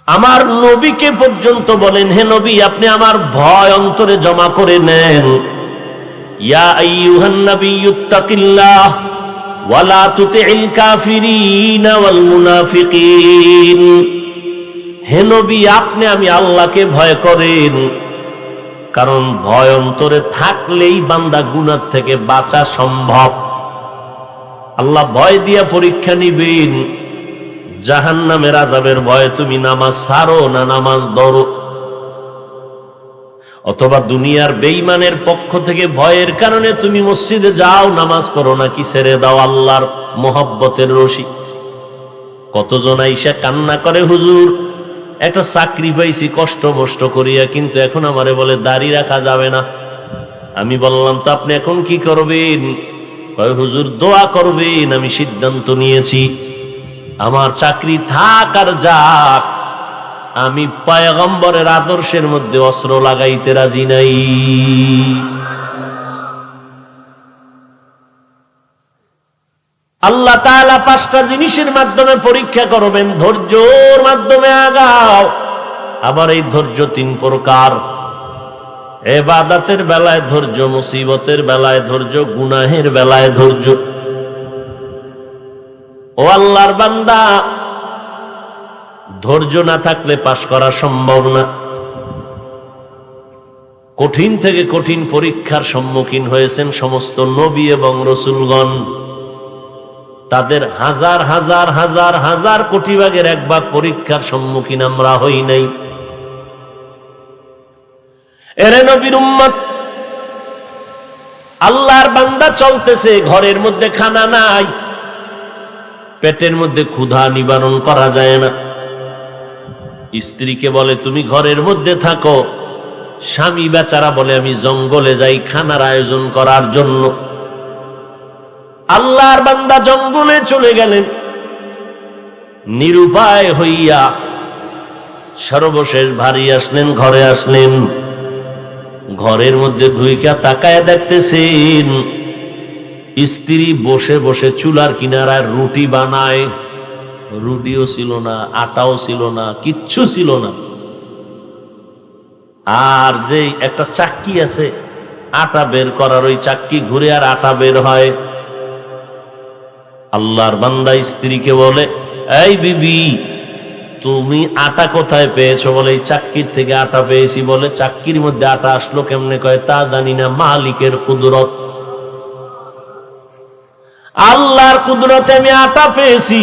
আমার নবীকে পর্যন্ত বলেন, হে নবী আপনি আমার ভয় অন্তরে জমা করে নেন। ইয়া আইয়ুহান নাবিয়্যুত্তাকিল্লাহ ওয়া লা তুতি'ল কাফিরিনা ওয়াল মুনাফিকিন। হে নবী আপনি আমি আল্লাহকে ভয় করেন, কারণ ভয় অন্তরে থাকলেই বান্দা গুনাহ থেকে বাঁচা সম্ভব। আল্লাহ ভয় দিয়া পরীক্ষা নিবেন। জাহান্নামের আযাবের ভয়ে তুমি নামাজ ছাড়ো না নামাজ ধরো, অথবা দুনিয়ার বেঈমানের পক্ষ থেকে ভয়ের কারণে তুমি মসজিদে যাও, নামাজ পড়ো নাকি ছেড়ে দাও আল্লাহর মহব্বতের রশি। কতজন আইসা কান্না করে, হুজুর একটা চাকরি পাইছি কষ্ট মষ্ট করিয়া, কিন্তু এখন আমারে বলে দাড়ি রাখা যাবে না। আমি বললাম তো আপনি এখন কি করবেন? কয় হুজুর দোয়া করবেন, আমি সিদ্ধান্ত নিয়েছি আমার চাকরি থাক আর যাক, আমি পয়গম্বরের আদর্শের মধ্যে অস্ত্র লাগাইতে রাজি নাই। আল্লাহ তাআলা 5টা জিনিসের মাধ্যমে পরীক্ষা করবেন। ধৈর্যের মাধ্যমে আগাও। আবার এই ধৈর্য 3 প্রকার। ইবাদতের বেলায় ধৈর্য, মুসিবতের বেলায় ধৈর্য, গুনাহের বেলায় ধৈর্য। ও আল্লাহর বান্দা, ধৈর্য না থাকলে পাশ করা সম্ভব না। কঠিন থেকে কঠিন পরীক্ষার সম্মুখীন হয়েছেন সমস্ত নবী এবং রাসূলগণ। তাদের হাজার হাজার হাজার হাজার কোটি ভাগের 1 ভাগ পরীক্ষার সম্মুখীন আমরা হই নাই। এরে নবীর উম্মত, আল্লাহর বান্দা চলতেছে, ঘরের মধ্যে খানা নাই, পেটের মধ্যে ক্ষুধা নিবারণ করা যায় না। স্ত্রীকে বলে তুমি ঘরের মধ্যে থাকো, স্বামী বেচারা বলে আমি জঙ্গলে যাই খানার আয়োজন করার জন্য। আল্লাহর বান্দা জঙ্গলে চলে গেলেন, নিরুপায় হইয়া সর্বশেষ ভারী আসলেন, ঘরে আসলেন। ঘরের মধ্যে ঢুইকা তাকায় দেখতেছেন স্ত্রী বসে বসে চুলার কিনারায় রুটি বানায়। রুটিও ছিল না, আটাও ছিল না, কিচ্ছু ছিল না। আর যে একটা চাক্কি আছে আটা বের করার, ওই চাক্কি ঘুরে আর আটা বের হয়। আল্লাহর বান্দা স্ত্রীকে বলে, এই বিবি তুমি আটা কোথায় পেয়েছো? বলে এই চাক্কির থেকে আটা পেয়েছি। বলে চাক্কির মধ্যে আটা আসলো কেমনে? কয় তা জানি না, মালিকের কুদরত, আল্লাহর কুদরতে আমি আটা পেয়েছি।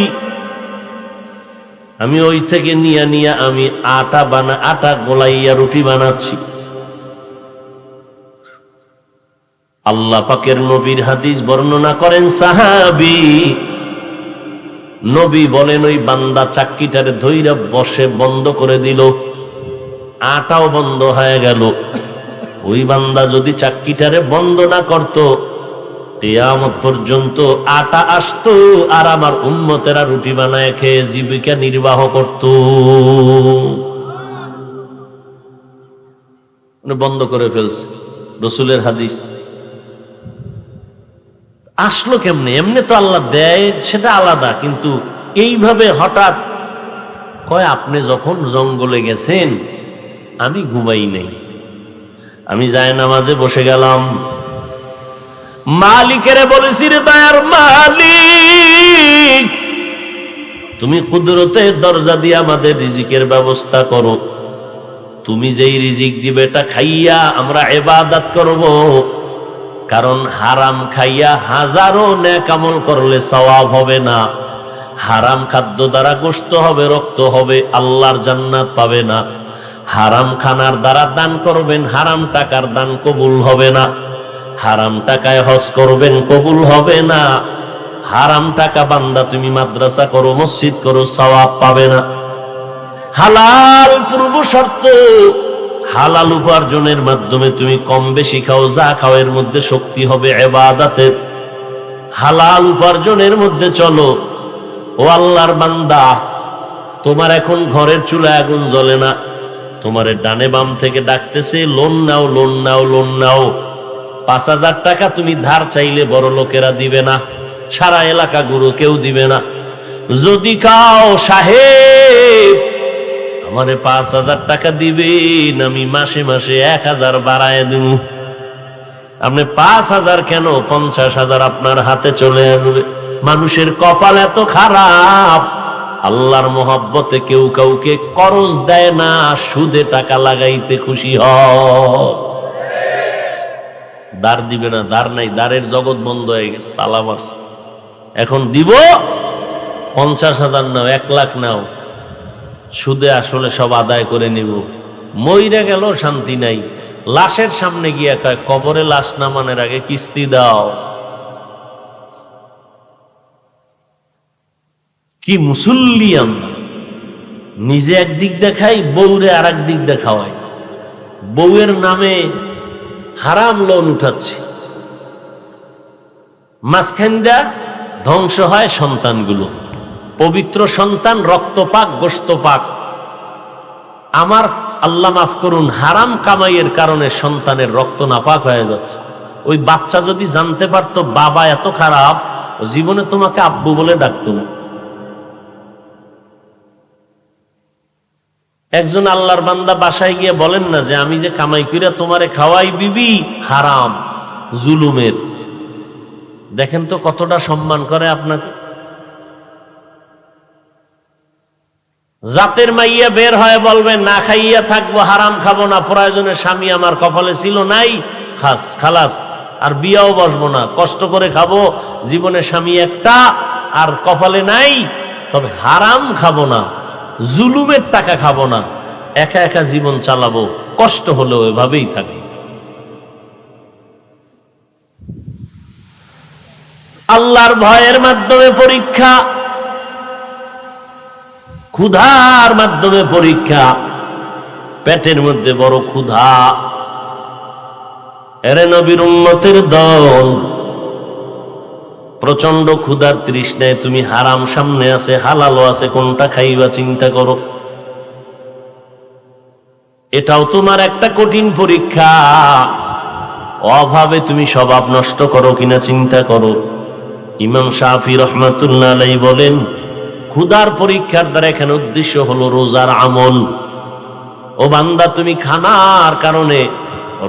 আমি ওই থেকে নিয়ে আমি আটা গোলাইয়া রুটি বানাচ্ছি। আল্লাহ পাকের নবীর হাদিস বর্ণনা করেন সাহাবী, নবী বলেন ওই বান্দা চাক্কিটারে ধইরা বসে বন্ধ করে দিল, আটাও বন্ধ হয়ে গেল। ওই বান্দা যদি চাক্কিটারে বন্ধ না করত, কিয়ামত পর্যন্ত আটা আসতো আর আমার উম্মতেরা রুটি বানায় খেয়ে জীবিকা নির্বাহ করত। বন্ধ করে ফেলছে, রাসূলের হাদিস। আসলো কেমনে? এমনি তো আল্লাহ দেয়, সেটা আলাদা, কিন্তু এইভাবে হঠাৎ কয় আপনি যখন জঙ্গলে গেছেন আমি ঘুমাই নাই, আমি জায়নামাজে বসে গেলাম, মালিকেরে বলেছি রে দয়ার মালিক তুমি কুদরতের দরজা দিয়ে আমাদের রিজিকের ব্যবস্থা করো, তুমি যেই রিজিক দিবে এটা খাইয়া আমরা ইবাদত করব, কারণ হারাম খাইয়া হাজারো নেক আমল করলে সওয়াব হবে না। হারাম খাদ্য দ্বারা গোশত হবে, রক্ত হবে, আল্লাহর জান্নাত পাবে না। হারাম খানার দ্বারা দান করবেন, হারাম টাকার দান কবুল হবে না। হারাম টাকায় হজ করবেন, কবুল হবে না। হারাম টাকা বান্দা তুমি মাদ্রাসা করো, মসজিদ করো, সওয়াব পাবে না। হালাল পূর্ব শর্ত, হালাল উপার্জনের মাধ্যমে তুমি কম বেশি খাও, যা খাও এর মধ্যে শক্তি হবে ইবাদতের। হালাল উপার্জনের মধ্যে চলো। ও আল্লাহর বান্দা, তোমার এখন ঘরের চুলায় আগুন জ্বলে না, তোমার ডানে বাম থেকে ডাকতেছে লোন নাও, লোন নাও, লোন নাও। 5,000 টাকা তুমি ধার চাইলে বড় লোকেরা দিবে না, সারা এলাকা গুরু কেউ দিবে না। যদি কাও সাহেব আমারে 5,000 টাকা দিবেন, আমি মাসে মাসে 1,000 বাড়ায় দেব। আপনি 5,000 কেন, 50,000 আপনার হাতে চলে আসবে। মানুষের কপাল এত খারাপ, আল্লাহর মহব্বতে কেউ কাউকে করজ দেয় না, সুদে টাকা লাগাইতে খুশি হয়। দার দিবে না, দার নাই, দারের জগৎ বন্ধ হয়ে গেছে, তালা মারছে। এখন দিব 50,000 নাও, 1 লাখ নাও, সুদে আসলে সব আদায় করে নিব। মইরা গেল শান্তি নাই, লাশের সামনে গিয়ে কয় কবরে লাশ নামানোর আগে কিস্তি দাও। কি মুসল্লি আমরা! নিজে একদিক দেখাই, বউরে আর এক দিক দেখাওয়াই। বউয়ের নামে হারাম লোন উঠাচ্ছি, মাঝখানটা ধ্বংস হয় সন্তানগুলো। পবিত্র সন্তান রক্তপাক গোশতপাক। আমার আল্লাহ মাফ করুন, হারাম কামাইয়ের কারণে সন্তানের রক্ত নাপাক হয়ে যাচ্ছে। ওই বাচ্চা যদি জানতে পারতো বাবা এত খারাপ, জীবনে তোমাকে আব্বু বলে ডাকতো না। একজন আল্লাহর বান্দা বাসায় গিয়ে বলেন না যে আমি যে কামাই কইরা তোমারে খাওয়াই বিবি, হারাম, জুলুমের। দেখেন তো কতটা সম্মান করে আপনাকে। জাতের মাইয়া বের হয় বলবে না খাইয়া থাকবো, হারাম খাবো না, প্রয়োজনে স্বামী আমার কপালে ছিল নাই, খালাস, আর বিয়াও বসবো না, কষ্ট করে খাবো, জীবনে স্বামী একটা আর কপালে নাই, তবে হারাম খাবো না, জুলুমের টাকা খাবো না, একা একা জীবন চালাবো, কষ্ট হলেও এভাবেই থাকি। আল্লাহর ভয়ের মাধ্যমে পরীক্ষা, ক্ষুধার মাধ্যমে পরীক্ষা। পেটের মধ্যে বড় ক্ষুধা, এরে নবীর উম্মতের দল, প্রচন্ড ক্ষুধার তৃষ্ণায় তুমি হারাম সামনে আছে, হালালও আছে, কোনটা খাইবা চিন্তা করো। এটাও তোমার একটা কঠিন পরীক্ষা। অভাবে তুমি স্বভাব নষ্ট করো কিনা চিন্তা করো। ইমাম শাফি রহমাতুল্লাহ আলাইহি বলেন, ক্ষুধার পরীক্ষার দ্বারা এখানে উদ্দেশ্য হলো রোজার আমল। ও বান্দা, তুমি খানার কারণে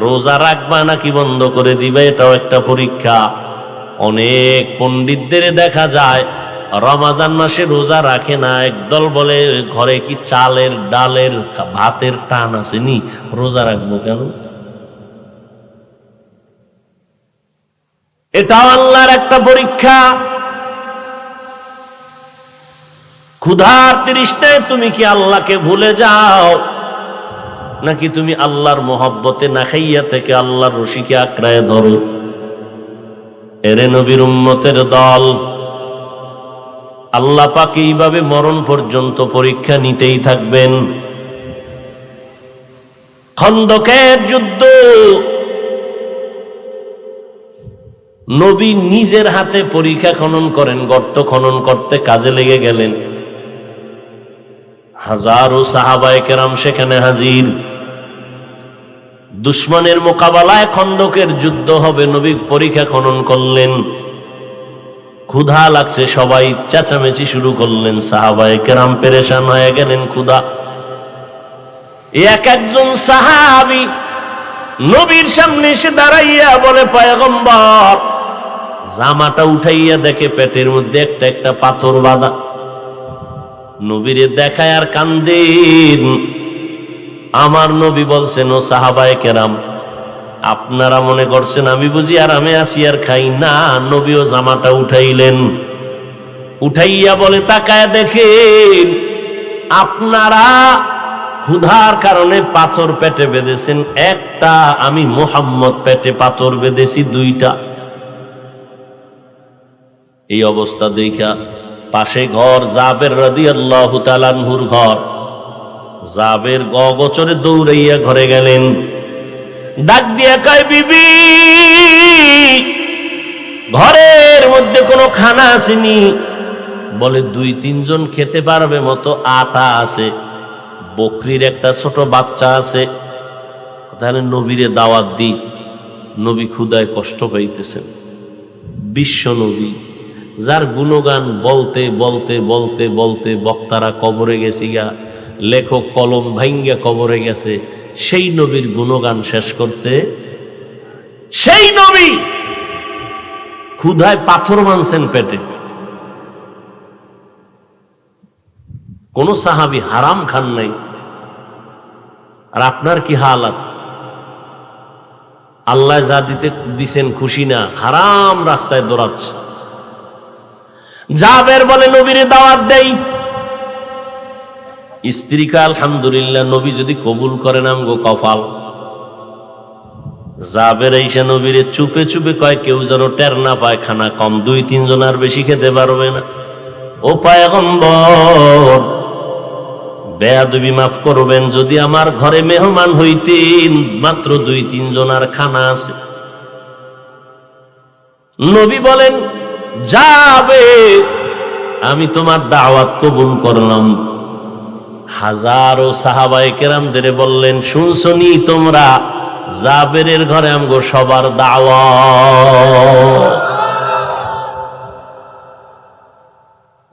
রোজা রাখবা নাকি বন্ধ করে দিবা, এটাও একটা পরীক্ষা। অনেক পণ্ডিতদের দেখা যায় রমাজান মাসে রোজা রাখে না। একদল বলে ঘরে কি চালের ডালের ভাতের টান আসেনি, রোজা রাখবো কেন? এটাও আল্লাহর একটা পরীক্ষা। ক্ষুধার তৃষ্ণায় তুমি কি আল্লাহকে ভুলে যাও, নাকি তুমি আল্লাহর মহব্বতে না খাইয়া থেকে আল্লাহর রশিকে আঁকড়ায় ধরো? এরে নবীর উম্মতের দল, আল্লাহ পাক এইভাবে মরণ পর্যন্ত পরীক্ষা নিতেই থাকবেন। খন্দকের যুদ্ধ, নবী নিজের হাতে পরীক্ষা খনন করেন, গর্ত খনন করতে কাজে লেগে গেলেন। হাজারো সাহাবায়ে কেরাম সেখানে হাজির। দুশমনের মোকাবেলায় খন্দকের যুদ্ধ হবে, নবী পরীক্ষা খনন করলেন। ক্ষুধা লাগছে, সবাই চেঁচামেচি শুরু করলেন। সাহাবায়ে কেরাম পেরেশান হয়ে গেলেন ক্ষুধা। এক একজন সাহাবী নবীর সামনে এসে দাঁড়াইয়া বলে, পয়গম্বর, জামাটা উঠাইয়া দেখে পেটের মধ্যে একটা একটা পাথর বাঁধা। নবীরে দেখায় আর কান্দেন। আমার নবী বলছেন, ও সাহাবায়ে কেরাম, আপনারা মনে করছেন আমি বুঝি আরামে আসি আর খাই না? নবীও জামাটা উঠাইলেন, উঠাইয়া বলে, তাকায় দেখেন, আপনারা ক্ষুধার কারণে পাথর পেটে বেঁধেছেন একটা, আমি মুহাম্মদ পেটে পাথর বেঁধেছি 2টা। এই অবস্থা দেখা পাশে ঘর জাবের রাদিয়াল্লাহু তাআলা আনহুর ঘর, জাবের অগোচরে দৌড়াইয়া ঘরে গেলেন, ডাক দিয়া কয়, বিবি ঘরের মধ্যে কোনো খানা আসেনি? বলে 2-3 জন খেতে পারবে মতো আটা আছে, বকরির একটা ছোট বাচ্চা আছে, তাহলে নবীরে দাওয়াত দিই। নবী ক্ষুধায় কষ্ট পাইতেছেন। বিশ্ব নবী, যার গুণগান বলতে বলতে বলতে বলতে বক্তারা কবরে গেছি গা, লেখক কলম ভাঙ্গা কবরে গেছে, সেই নবীর গুণগান শেষ করতে, সেই নবী ক্ষুধায় পাথর মানছেন পেটে। কোন সাহাবী হারাম খান নাই। আর আপনার কি হালাত? আল্লাহ যা দিছেন খুশি না, হারাম রাস্তায় দৌড়াচ্ছে। জাবের বলে নবীর দাওয়াত দেই। স্ত্রীকে আলহামদুলিল্লাহ, নবী যদি কবুল করেন আমগো কপাল। জাবের আইসা নবীরে চুপে চুপে কয়, কেউ যেন টের না পায়, খানা কম, 2-3 জন আর বেশি খেতে পারবে না। ও পয়গম্বর, বেয়াদবি মাফ করবেন, যদি আমার ঘরে মেহমান হইতেন, মাত্র 2-3 জন আর খানা আছে। নবী বলেন, যাবে, আমি তোমার দাওয়াত কবুল করলাম। হাজারো সাহাবায়ে কেরামদের বললেন, শুনছনি তোমরা, জাবেরের ঘরে আমগো সবার দাওয়াত।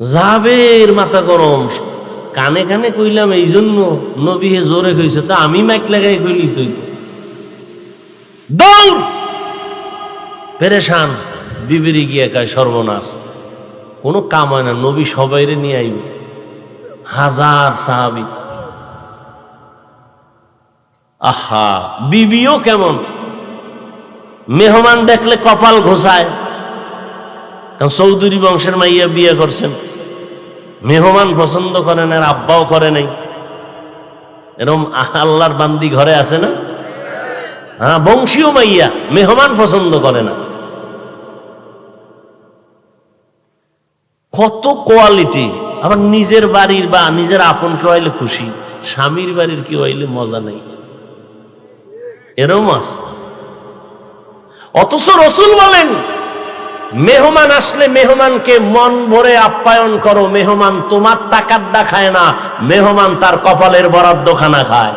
জাবের মাথা গরম, কানে কানে কইলাম এই জন্য, নবী জোরে কইছে, তা আমি মাইক লাগাই কইলি তুই তো দৌড়। পেরেশান, বিবিরি গিয়ে কয়, সর্বনাশ, কোনো কাম হয় না, নবী সবাইরে নিয়ে আইব। হাজার সাহাবী, আহা, বিবিও কেমন, মেহমান দেখলে কপাল ঘোষায়। চৌধুরী বংশের মাইয়া বিয়ে করছেন, মেহমান পছন্দ করেন, আর আব্বাও করে নাই। এরকম আল্লাহর বান্দি ঘরে আছে না? হ্যাঁ, বংশীয় মাইয়া, মেহমান পছন্দ করে না। কত কোয়ালিটি। আবার নিজের বাড়ির বা নিজের আপন কেউ আইলে খুশি, স্বামীর বাড়ির কেউ আইলে মজা নেই, এরকম আছে। অথচ রাসূল বলেন, মেহমান আসলে মেহমানকে মন ভরে আপ্যায়ন করো। মেহমান তোমার টাকাটা খায় না, মেহমান তার কপালের বরাদ্দ খানা খায়।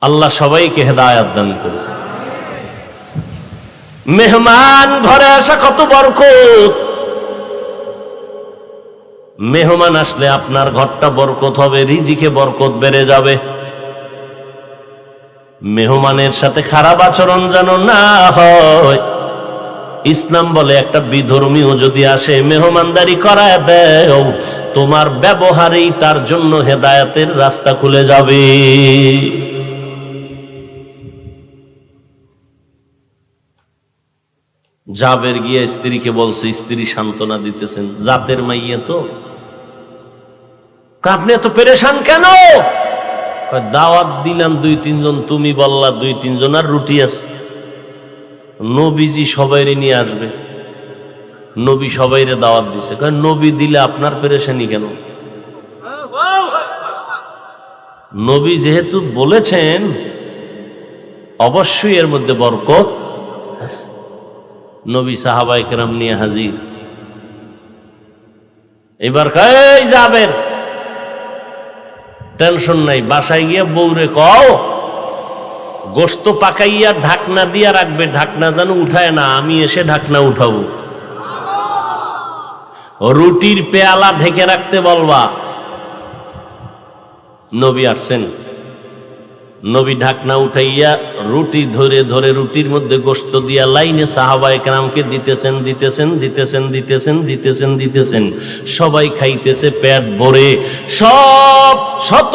আল্লাহ সবাইকে হেদায়েত দান করুন। মেহমান ঘরে আসা কত বরকত। মেহমান আসলে আপনার ঘরটা বরকত হবে, রিজিকে বরকত বেড়ে যাবে। মেহমানের সাথে খারাপ আচরণ যেন না হয়। ইসলাম বলে, একটা বিধর্মীও যদি আসে, মেহমানদারি করায় দেও, তোমার ব্যবহারেই তার জন্য হেদায়েতের রাস্তা খুলে যাবে। জাবের গিয়ে স্ত্রীকে বলছে, স্ত্রী সান্ত্বনা দিতেছেন, জাতের মাইয়া তো, আপনি এত পেরেশান কেন? দাওয়াত দিলাম 2-3 জন, তুমি বললা 2-3 জন, আর রুটি আছে। নবীজি সবাইরে নিয়ে আসবে, নবী সবাইরে দাওয়াত দিছে। নবী দিলে আপনার পেরেশানি কেন? নবী যেহেতু বলেছেন, অবশ্যই এর মধ্যে বরকত আছে। নবী সাহাবায়ে কেরাম নিয়ে হাজির। এবার কই যাবেন, টেনশন নাই, বাসায় গিয়ে বউরে কও গোশত পাকাইয়া ঢাকনা দিয়া রাখবে, ঢাকনা যেন উঠায় না, আমি এসে ঢাকনা উঠাবো। রুটির পেয়ালা ঢেকে রাখতে বলবা। নবী আসছেন, নবী ঢাকনা উঠাইয়া রুটি ধরে ধরে রুটির মধ্যে গোশত দিয়া লাইনে সাহাবায়ে কেরামকে দিতেছেন দিতেছেন দিতেছেন দিতেছেন দিতেছেন দিতেছেন। সবাই খাইতেছে পেট ভরে। সব শত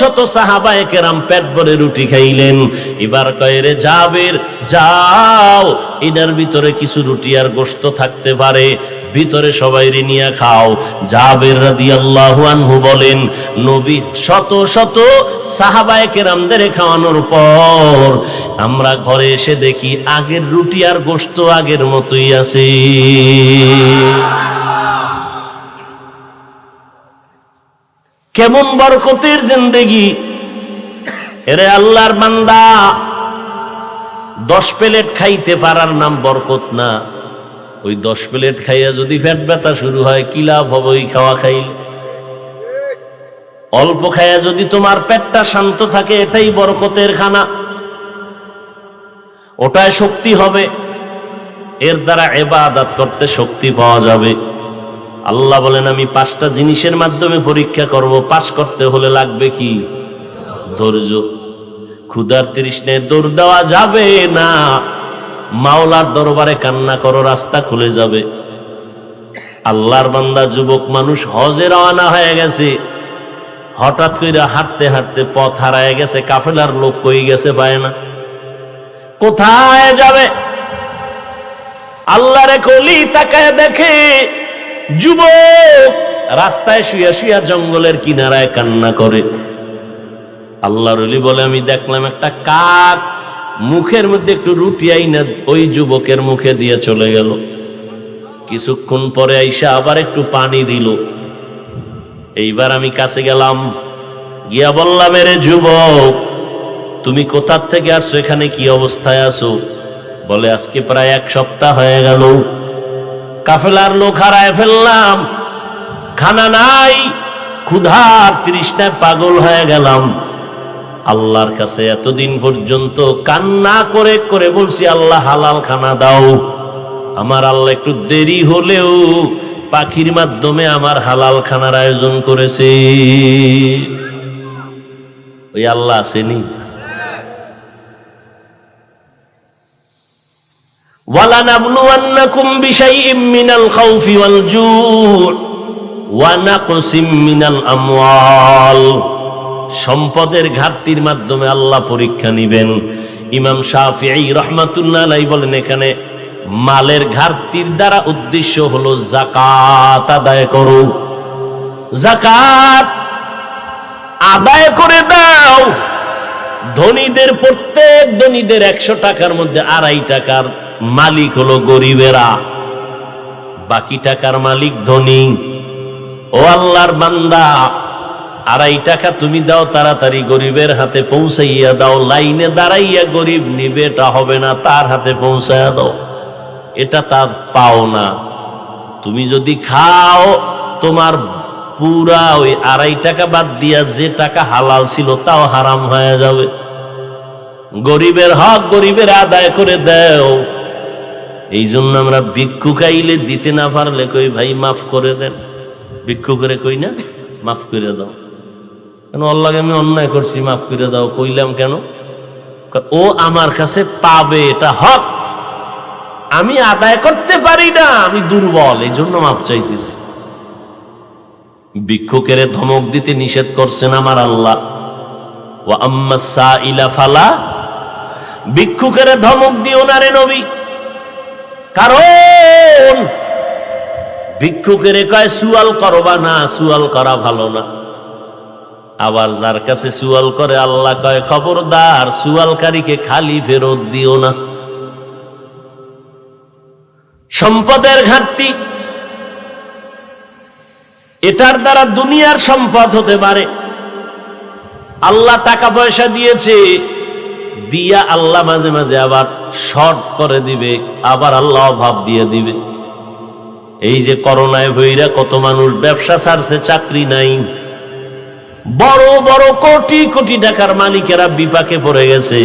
শত সাহাবায়ে কেরাম পেট ভরে রুটি খাইলেন। এবার কয়, রে জাবের যাও, এটার ভিতরে কিছু রুটি আর গোশত থাকতে পারে, ভিতরে সবাই নিয়ে খাও। জাবের রাদিয়াল্লাহু আনহু বলেন, নবী শত শত সাহাবায়ে কেরামদের খাওয়ানোর পর আমরা ঘরে এসে দেখি আগের রুটি আর গোশত আগের মতোই আছে। কেমন বরকতের জিন্দেগি! এরে আল্লাহর বান্দা, 10 প্লেট খাইতে পারার নাম বরকত না। ওই 10 প্লেট খাইয়া যদি পেট ব্যথা শুরু হয়, কি লাভ হবে ওই খাওয়া খাইলে? অল্প খাইয়া যদি তোমার পেটটা শান্ত থাকে, এটাই বরকতের খানা, ওটায় শক্তি হবে, এর দ্বারা ইবাদত করতে শক্তি পাওয়া যাবে। আল্লাহ বলেন, আমি 5টা জিনিসের মাধ্যমে পরীক্ষা করব, পাস করতে হলে লাগবে কি? ধৈর্য। ক্ষুধার তৃষ্ণায় দৌড় দেওয়া যাবে না, মাওলার দরবারে কান্না করো, রাস্তা খুলে যাবে। আল্লাহর বান্দা যুবক মানুষ হজে রওনা হয়ে গেছে, হঠাৎ করে হাঁটতে হাঁটতে পথ হারায় গেছে, কাফেলার লোক কই গেছে পায় না, কোথায় যাবে? আল্লাহরে কলি তাকায় দেখে যুবক রাস্তায় শুয়া শুয়া জঙ্গলের কিনারায় কান্না করে। আল্লাহর ওলি বলে, আমি দেখলাম একটা কাক মুখের মধ্যে একটু রুটি আইনা ওই যুবকের মুখে দিয়ে চলে গেল। কিছুক্ষণ পরে আইসা আবার একটু পানি দিল। এইবার আমি কাছে গেলাম, গিয়া বললাম, এরে যুবক, তুমি কোথার থেকে আসছো, এখানে কি অবস্থায় আছো? বলে, আজকে প্রায় 1 সপ্তাহ হয়ে গেল, কাফেলার লোক হারায় ফেললাম, খানা নাই, ক্ষুধার তৃষ্ণায় পাগল হয়ে গেলাম। আল্লাহর কাছে এতদিন পর্যন্ত কান্না করে করে বলছি, আল্লাহ হালাল খানা দাও। আমার আল্লাহ একটু দেরি হলেও পাখির মাধ্যমে আমার হালাল খানার আয়োজন করেছে। ওই আল্লাহ আসেনি? ওয়ালানাবলুওয়ান্নাকুম বিশাইইম মিনাল খাউফি ওয়াল জুউ ওয়া নাকসিম মিনাল আমওয়াল। সম্পদের ঘাটতির মাধ্যমে আল্লাহ পরীক্ষা নিবেন। ইমাম শাফিঈ রাহমাতুল্লাহ আলাইহি বলেন, এখানে মালের ঘাটতির দ্বারা উদ্দেশ্য হলো যাকাত আদায় করো, যাকাত আদায় করে দাও। ধনীদের, প্রত্যেক ধনীদের 100 টাকার মধ্যে 2.5 টাকার মালিক হলো গরিবেরা, বাকি টাকার মালিক ধনী। ও আল্লাহর বান্দা, 2.5 টাকা তুমি দাও, তাড়াতাড়ি গরিবের হাতে পৌঁছাইয়া দাও। লাইনে দাঁড়াইয়া গরিব নিবে, এটা হবে না, তার হাতে পৌঁছাইয়া দাও, এটা তার পাও না। তুমি যদি খাও, তোমার পুরা ওই 2.5 টাকা বাদ দিয়া যে টাকা হালাল ছিল তাও হারাম হয়ে যাবে। গরিবের হক গরিবের আদায় করে দাও। এই জন্য আমরা ভিক্ষুক আইলে দিতে না পারলে কই, ভাই মাফ করে দেন। ভিক্ষুকের কই না, মাফ করে দাও। কেন? আল্লাহকে আমি অন্যায় করছি, মাফ করে দাও। কইলাম কেন? ও আমার কাছে পাবে, এটা হক, আমি আদায় করতে পারি না, আমি দুর্বল, এই জন্য মাফ চাইতেছি। ভিক্ষুকের ধমক দিতে নিষেধ করছেন আমার আল্লাহ। ওয়া আম্মাস সাইলা ফালা, ভিক্ষুকের ধমক দিও না রে নবী, কারণ ভিক্ষুকের কয় সুয়াল করবা না, সুয়াল করা ভালো না। আবার যার কাছে সুয়াল করে আল্লাহ কয়, খবরদার সুয়ালকারীকে খালি ফেরত দিও না। সম্পদের ঘাটতি, এটার দ্বারা দুনিয়ার সম্পদ হতে পারে। আল্লাহ টাকা পয়সা দিয়েছে, দিয়া আল্লাহ মাঝে মাঝে আবার শর্ট করে দিবে, আবার আল্লাহ অভাব দিয়ে দিবে। এই যে করোনায় ভইরা কত মানুষ ব্যবসা ছাড়ছে, চাকরি নাই, বড় বড় কোটি কোটি টাকার মালিকেরা বিপাকে পড়ে গেছে।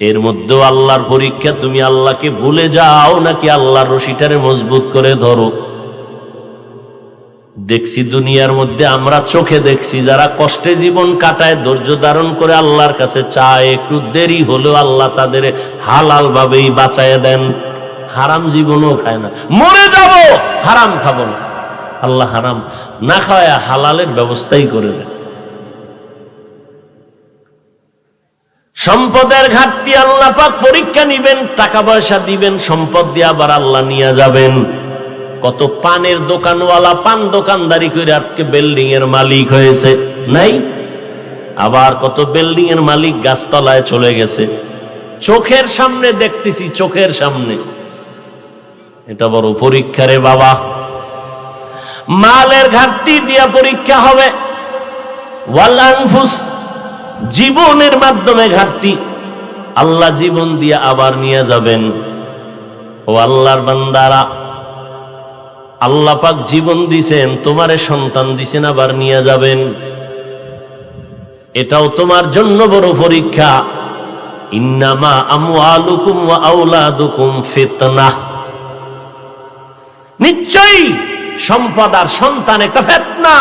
এর মধ্যেও আল্লাহর পরীক্ষা, তুমি আল্লাহকে ভুলে যাও নাকি আল্লাহর রশিটারে মজবুত করে ধরো। দেখছি দুনিয়ার মধ্যে, আমরা চোখে দেখছি, যারা কষ্টে জীবন কাটায়, ধৈর্য ধারণ করে আল্লাহর কাছে চায়, একটু দেরি হলেও আল্লাহ তাদের হালাল ভাবেই বাঁচায় দেন। হারাম জীবনও খায় না, মরে যাব হারাম খাবো না। আল্লাহ হারাম না খাওয়া হালালের ব্যবস্থাই করে দেন। সম্পদের ঘাটতি আল্লাহ পাক পরীক্ষা নিবেন, টাকা পয়সা দিবেন, সম্পদ দিয়ে আবার আল্লাহ নিয়ে যাবেন। কত পানের দোকানওয়ালা পান দোকানদারি করে আজকে বিল্ডিং এর মালিক হয়েছে নাই? আবার কত বিল্ডিং এর মালিক গাছতলায় চলে গেছে, চোখের সামনে দেখতেছি, চোখের সামনে। এটা বড় পরীক্ষা রে বাবা। মালের ঘাটতি দিয়া পরীক্ষা হবে, ওয়াল আনফুস, জীবনের মাধ্যমে ঘাটতি, আল্লাহ জীবন দিয়ে আবার নিয়ে যাবেন। ও আল্লাহর বান্দারা, আল্লাহ পাক জীবন দিছেন, তোমারে সন্তান দিছেন, আবার নিয়ে যাবেন। এটাও তোমার জন্য বড় পরীক্ষা। ইন্নামা আমওয়ালুকুম ওয়া আওলাদুকুম ফিতনাহ, নিশ্চয়ই সম্পদ আর সন্তান একটা ফিতনা,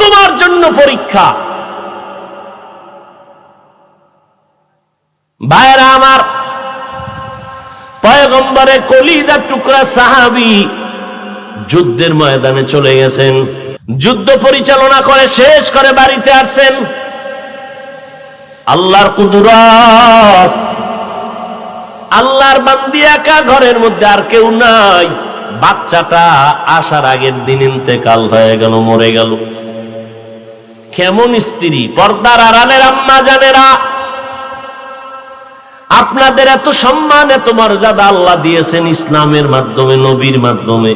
তোমার জন্য পরীক্ষা। ভাইরা আমার, পয়গম্বরের কলিজার টুকরা সাহাবী যুদ্ধের ময়দানে চলে গেছেন, যুদ্ধ পরিচালনা করে শেষ করে বাড়িতে আসছেন। আল্লাহর কুদরত, আল্লাহর বান্দি একা ঘরের মধ্যে, আর কেউ নাই। বাচ্চাটা আসার আগের দিন ইন্তেকাল হয়ে গেল, মরে গেল। কেমন স্ত্রী! পর্দার আড়ালের আম্মা জানেরা, আপনাদের এত সম্মান এত মর্যাদা আল্লাহ দিয়েছেন ইসলামের মাধ্যমে, নবীর মাধ্যমে।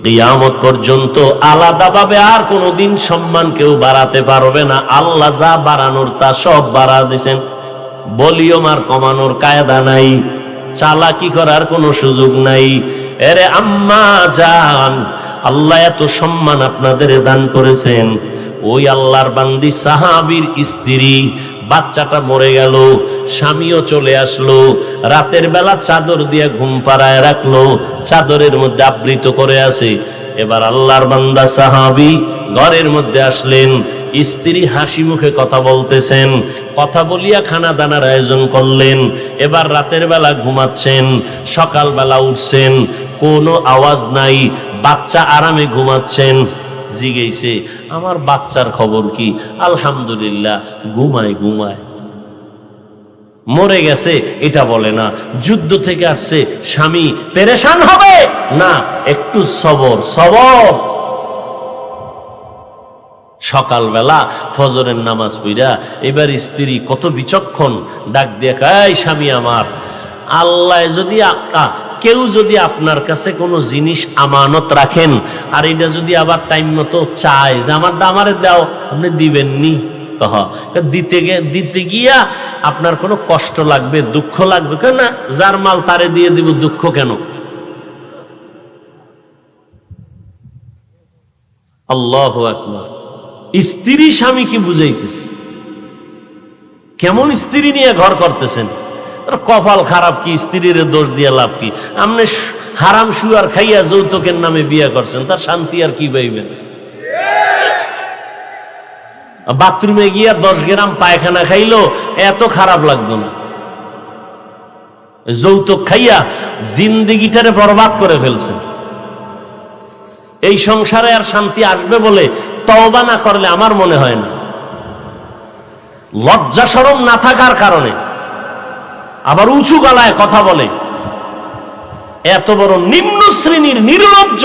কিয়ামত পর্যন্ত আলাদাভাবে আর কোনোদিন সম্মান কেউ বাড়াতে পারবে না। আল্লাহ যা বাড়ানোর তা সব বাড়া দিয়েছেন, ভলিউম আর কমানোর কায়দা নাই, চালাকি করার কোনো সুযোগ নাই। এরে আম্মা জান, আল্লাহ এত সম্মান আপনাদের দান করেছেন। ওই আল্লাহর বান্দি সাহাবীর স্ত্রী, বাচ্চাটা মরে গেল, স্বামীও চলে আসলো, রাতের বেলা চাদর দিয়ে ঘুম পাড়ায় রাখলো, চাদরের মধ্যে আবৃত করে আছে। এবার আল্লাহর বান্দা সাহাবী ঘরের মধ্যে আসলেন, স্ত্রী হাসি মুখে কথা বলতেছেন, কথা বলিয়া খানা দানার আয়োজন করলেন। এবার রাতের বেলা ঘুমাচ্ছেন, সকালবেলা উঠছেন, কোনো আওয়াজ নাই, বাচ্চা আরামে ঘুমাচ্ছেন। জিজ্ঞেসে, আমার বাচ্চার খবর কি? আলহামদুলিল্লাহ, ঘুমায় ঘুমায়। মরে গেছে এটা বলে না, যুদ্ধ থেকে আসছে, স্বামী পেরেশান হবে না, একটু সবর সবর। সকালবেলা ফজরের নামাজ পড়া এবার স্ত্রী কত বিচক্ষণ, ডাক দিয়ে কয়, স্বামী আমার, আল্লাহ যদি কেউ যদি আপনার কাছে কোনো জিনিস আমানত রাখেন, আর এটা যদি আবার টাইম মতো চায় যে আমারটা আমারে দাও, আপনি দিবেননি? দিতে গিয়া আপনার কোনো কষ্ট লাগবে, দুঃখ লাগবে কেন? যার মাল তারে দিয়ে দিব, দুঃখ কেন? আল্লাহু আকবার। স্ত্রী স্বামী কি বুঝাইতেছে? কেমন স্ত্রী নিয়ে ঘর করতেছেন? কপাল খারাপ কি, স্ত্রীর দোষ দিয়ে লাভ কি? আপনি হারাম শুয়ার খাইয়া যৌতুকের নামে বিয়ে করছেন, তার শান্তি আর কি পাইবেন? বাথরুমে গিয়া 10 গ্রাম পায়খানা খাইলো, এত খারাপ লাগতো না। যৌতুক খাইয়া জিন্দিগিটারে বরবাদ করে ফেলছেন। এই সংসারে আর শান্তি আসবে বলে তওবা না করলে আমার মনে হয় না। লজ্জা শরম না থাকার কারণে আবার উঁচু গলায় কথা বলে, এত বড় নিম্ন শ্রেণীর নির্লজ্জ।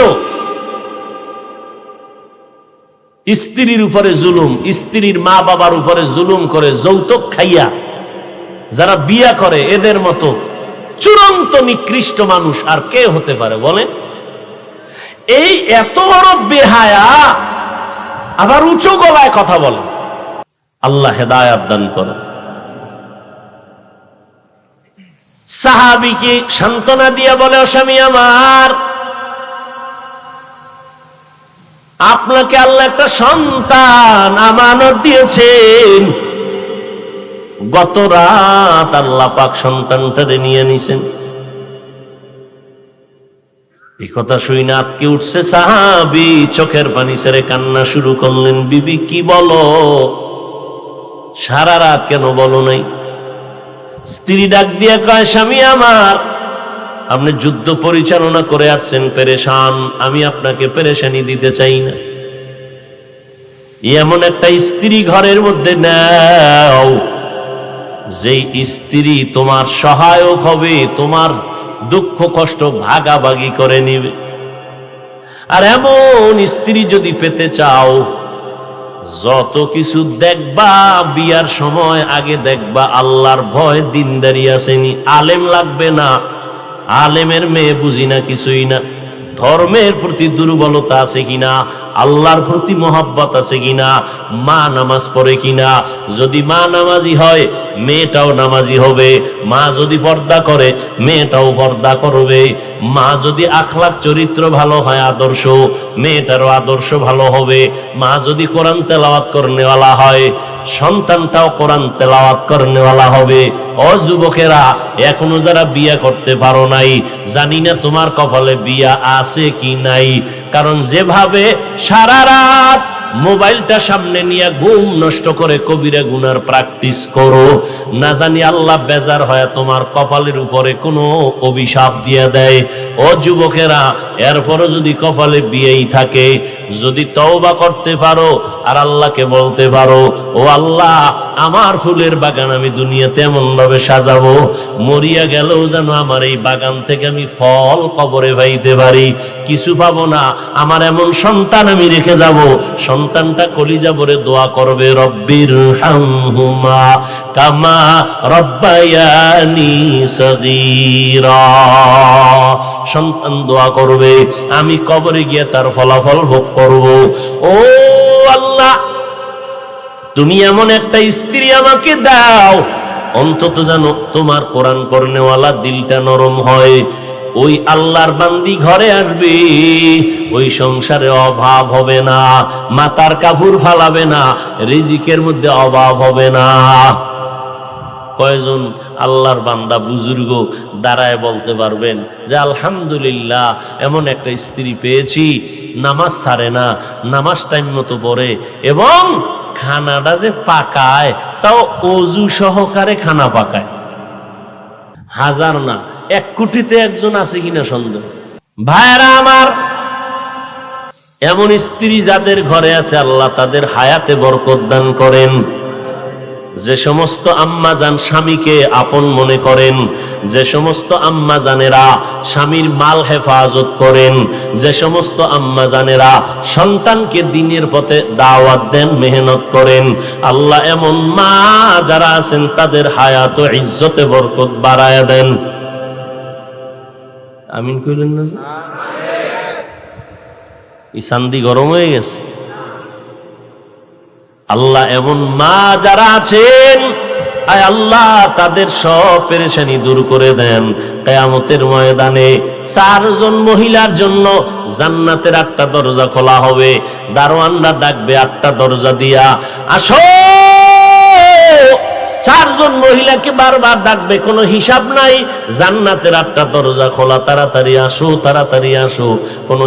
স্ত্রীর উপরে জুলুম, স্ত্রীর মা বাবার উপরে জুলুম করে যৌতুক খাইয়া যারা বিয়া করে, এদের মতো চূড়ান্ত নিকৃষ্ট মানুষ আর কে হতে পারে বলেন? এই এত বড় বেহায়া আবার উঁচু গলায় কথা বলে। আল্লাহ হেদায়েত দান করে। সাহাবীকে সান্ত্বনা দিয়ে বলে, ও স্বামী আমার, আপনাকে আল্লাহ একটা সন্তান আমানত দিয়েছেন। গত রাত আল্লাহ পাক সন্তানটারে নিয়ে নিছেন। এই কথা শুই না আটকে উঠছে সাহাবী, চোখের পানি ছেড়ে কান্না শুরু করলেন। বিবি কি বলো? সারা রাত কেন বলো নাই? স্ত্রী ডাক দিয়ে কয়, স্বামী আমার, আপনি যুদ্ধ পরিচালনা করে আসছেন পেরেশান, আমি আপনাকে পেরেশানি দিতে চাই না। এমন একটা স্ত্রী ঘরের মধ্যে নাও যেই স্ত্রী তোমার সহায়ক হবে, তোমার দুঃখ কষ্ট ভাগাভাগি করে নিবে। আর এমন স্ত্রী যদি পেতে চাও, যত কিছু দেখবা বিয়ার সময় আগে দেখবা আল্লাহর ভয়, দিনদারি আসেনি। আলেম লাগবে না, আলেমের মেয়ে বুঝি না কিছুই না। ধর্মের প্রতি দুর্বলতা আছে কিনা, আল্লাহর প্রতি মহব্বত আছে কিনা, মা নামাজ পড়ে কিনা। যদি মা নামাজি হয় মেয়েটাও নামাজি হবে, মা যদি পর্দা করে মেয়েটাও পর্দা করবে, মা যদি আখলাক চরিত্র ভালো হয় আদর্শ, মেয়েটারও আদর্শ ভালো হবে। মা যদি কোরআন তেলাওয়াত করনেওয়ালা হয়, সন্তানটাও কোরআন তেলাওয়াত করনেওয়ালা হবে। ও যুবকেরা, এখনো যারা বিয়ে করতে পারো নাই, জানি না তোমার কপালে বিয়া আছে কি নাই। কারণ যেভাবে সারা রাত মোবাইলটা সামনে নিয়ে ঘুম নষ্ট করে কবিরা গুনার প্র্যাকটিস করো, না জানি আল্লাহ বেজার হয় তোমার কপালের উপরে কোনো অভিশাপ দিয়ে দেয়। ও যুবকেরা, এরপরও যদি কপালে বিয়েই থাকে, যদি তওবা করতে পারো আর আল্লাহকে বলতে পারো, ও আল্লাহ আমার ফুলের বাগান আমি দুনিয়াতে এমন ভাবে সাজাবো, মরিয়া গেলেও যেন আমার এই বাগান থেকে আমি ফল কবরে পাইতে পারি। কিছু পাবো না, আমার এমন সন্তান আমি রেখে যাব, সন্তানটা কলিজা ভরে দোয়া করবে, রব্বির হামহুমা কামা রব্বায়ানি সগীরা। সন্তান দোয়া করবে, আমি কবরে গিয়ে তার ফলাফল ভোগ করব। ও আল্লাহ, তুমি এমন একটা স্ত্রী আমাকে দাও, অন্তত যেন তোমার কোরআন পড়নেওয়ালা দিলটা নরম হয়। ওই আল্লাহর বান্দি ঘরে আসবে, ওই সংসারে অভাব হবে না, মাথার কাপড় ফালাবে না, রিজিকের মধ্যে অভাব হবে না। কয়জন আল্লাহর বান্দা বুজুর্গ দাঁড়ায় বলতে পারবেন যে আলহামদুলিল্লাহ এমন একটা স্ত্রী পেয়েছি, নামাজ ছাড়ে না, নামাজ টাইম মতো পড়ে, এবং খানাটা যে পাকায় তাও অজু সহকারে খানা পাকায়। হাজার না, 1 কোটিতে একজন আছে কিনা সন্দেহ। ভাইরা আমার, এমন স্ত্রী যাদের ঘরে আছে আল্লাহ তাদের হায়াতে বরকত দান করেন। যে সমস্ত আম্মা জান স্বামীকে আপন মনে করেন, যে সমস্ত আম্মা জানেরা স্বামীর মাল হেফাজত করেন, যে সমস্ত আম্মা জানেরা সন্তানকে দ্বীনের পথে দাওয়াত দেন, মেহনত করেন, আল্লাহ এমন মা যারা আছেন তাদের হায়াত ও ইজ্জতে বরকত বাড়ায়া দেন। আমিন কইলেন না? এই চান্দি গরম হয়ে গেছে। আল্লাহ এমন মা যারা আছেন, আয় আল্লাহ তাদের সব পেরেশানি দূর করে দেন। কিয়ামতের ময়দানে 4 জন মহিলার জন্য জান্নাতের 8টা দরজা খোলা হবে। দারোয়ানরা ডাকবে 8টা দরজা দিয়া, আসো। 4 জন মহিলাকে বারবার ডাকবে, কোনো হিসাব নাই। জান্নাতের 8টা দরজা খোলা, তাড়াতাড়ি আসো, তাড়াতাড়ি আসো। কোনো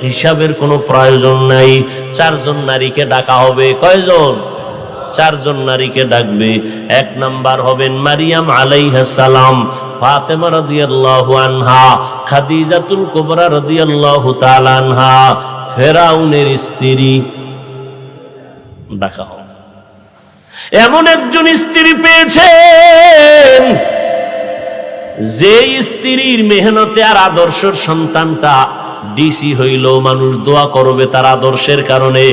হিসাবের কোনো প্রয়োজন নাই। 4 জন নারীকে ডাকা হবে। কয়জন? 4 জন নারীকে ডাকবে। 1 নাম্বার হবেন মারিয়াম আলাইহিস সালাম, ফাতেমা রাদিয়াল্লাহু আনহা, খাদিজাতুল কুবরা রাদিয়াল্লাহু তাআলা আনহা, ফেরাউনের স্ত্রী ডাকা হবে। এমন একজন স্ত্রী পেয়েছেন যে স্ত্রীর মেহনতে আর আদর্শের সন্তানটা ডিসি হইলেও মানুষ দোয়া করবে, তার আদর্শের কারণে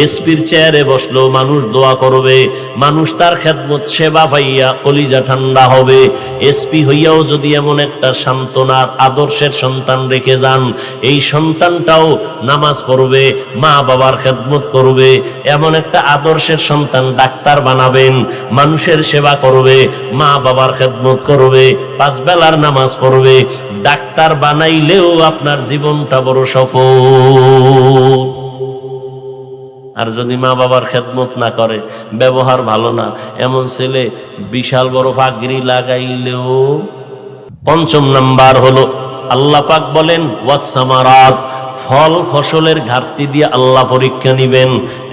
এসপির চেয়ারে বসলেও মানুষ দোয়া করবে, মানুষ তার খেদমত সেবা পাইয়া কলিজা ঠান্ডা হবে। এসপি হইয়াও যদি এমন একটা সান্ত্বনার আদর্শের সন্তান রেখে যান, এই সন্তানটাও নামাজ পড়বে, মা বাবার খেদমত করবে। এমন একটা আদর্শের সন্তান ডাক্তার বানাবেন, মানুষের সেবা করবে, মা বাবার খেদমত করবে, 5 বেলার নামাজ পড়বে। ডাক্তার বানাইলেও আপনার জীবনটা বড় সফল। আর যদি মা বাবার খেদমত না করে, ব্যবহার ভালো না, এমন ছেলে বিশাল বড় পাগড়ি লাগাইলেও। 5 নাম্বার হলো আল্লাহ পাক বলেন ওয়াসসামারাত, ফল ফসলের ঘাটতি দিয়ে আল্লাহ পরীক্ষা নিবেন।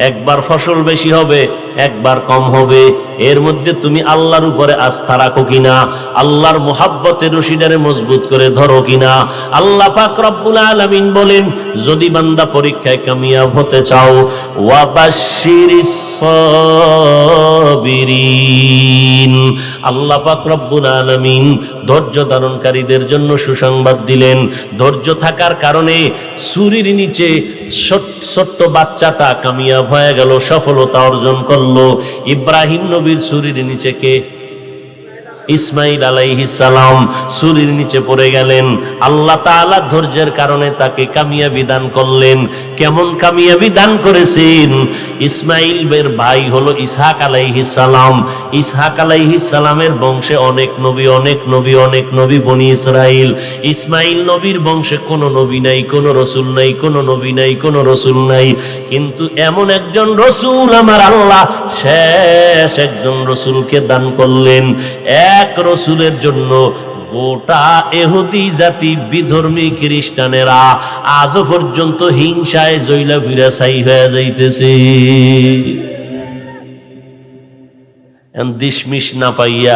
একবার ফসল বেশি হবে, একবার কম হবে, এর মধ্যে তুমি আল্লাহর উপরে আস্থা রাখো কিনা, আল্লাহর মুহাব্বতের রশিদারে মজবুত করে ধরো কিনা। আল্লাহ পাক রব্বুল আলামিন বলেন, যদি বান্দা পরীক্ষায় কামিয়াব হতে চাও, ওয়াবাশশিরিস সাবিরিন, আল্লাহ পাক রব্বুল আলামিন ধৈর্য ধারণকারীদের জন্য সুসংবাদ দিলেন। ধৈর্য থাকার কারণে ছুরির নিচে ছোট্ট বাচ্চাটা কামিয়াব হয়ে গেল, সফলতা অর্জন করলো। ইব্রাহিম নবীর ছুরির নিচে কে? ইসমাইল আলাইহিস সালাম ছুরির নিচে পড়ে গেলেন। আল্লাহ তাআলা ধৈর্যের কারণে তাকে কামিয়াবি দান করলেন। কেমন কামিয়াবি দান করেছেন? ইসমাইলের ভাই হলো ইসহাক আলাইহিস সালাম। ইসহাক আলাইহিস সালামের বংশে অনেক নবী বনি ইসরাইল। ইসমাইল নবীর বংশে কোনো নবী নাই, কোনো রসুল নাই, কোনো নবী নাই, কোনো রসুল নাই। কিন্তু এমন একজন রসুল আমার আল্লাহ শেষ একজন রসুলকে দান করলেন। এক রসুলের জন্য গোটা ইহুদি জাতি, বিধর্মী খ্রিস্টানেরা আজও পর্যন্ত হিংসায় জৈলা ফিরা ছাই হয়ে যাইতেছে। দিশমিশ না পাইয়া,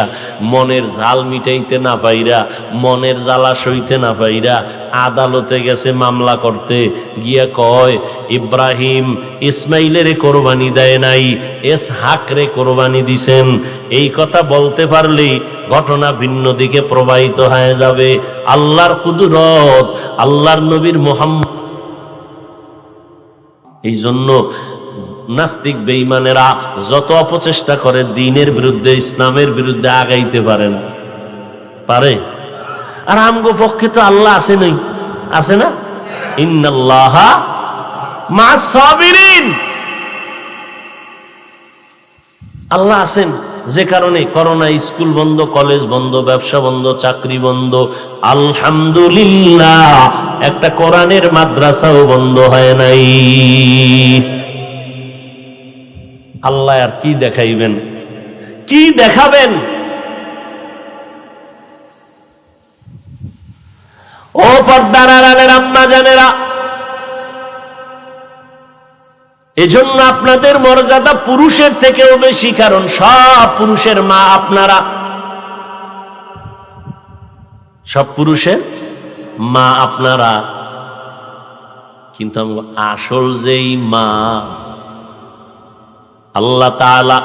মনের ঝাল মিটাইতে না পাইরা, মনের জ্বালা সইতে না পাইরা আদালতে গেছে মামলা করতে গিয়া কয়, ইব্রাহিম ইসমাইলের কোরবানি দেয় নাই, ইসহাকরে কোরবানি দিছেন। এই কথা বলতে পারলেই ঘটনা ভিন্ন দিকে প্রবাহিত হয়ে যাবে। আল্লাহর কুদরত, আল্লাহর নবীর মুহাম্মদ। এই জন্য নাস্তিক বেঈমানেরা যত অপচেষ্টা করে দ্বীনের বিরুদ্ধে, ইসলামের বিরুদ্ধে আগাইতে পারে না, পারে। আর আমগো পক্ষে তো আল্লাহ আছে, নাই আছে না? ইন্নাল্লাহা মা'আস সাবিরিন, আল্লাহ আছেন। যে কারণে করোনা স্কুল বন্ধ, কলেজ বন্ধ, ব্যবসা বন্ধ, চাকরি বন্ধ, আলহামদুলিল্লাহ একটা কোরআনের মাদ্রাসাও বন্ধ হয় নাই। আল্লাহ আর কি দেখাইবেন, কি দেখাবেন? ও পর্দার আড়ালের আম্মা জানেরা, এজন্য আপনাদের মর্যাদা পুরুষের থেকেও বেশি, কারণ সব পুরুষের মা আপনারা, সব পুরুষের মা আপনারা। কিন্তু আসল যেই মা আল্লাহ তাআলা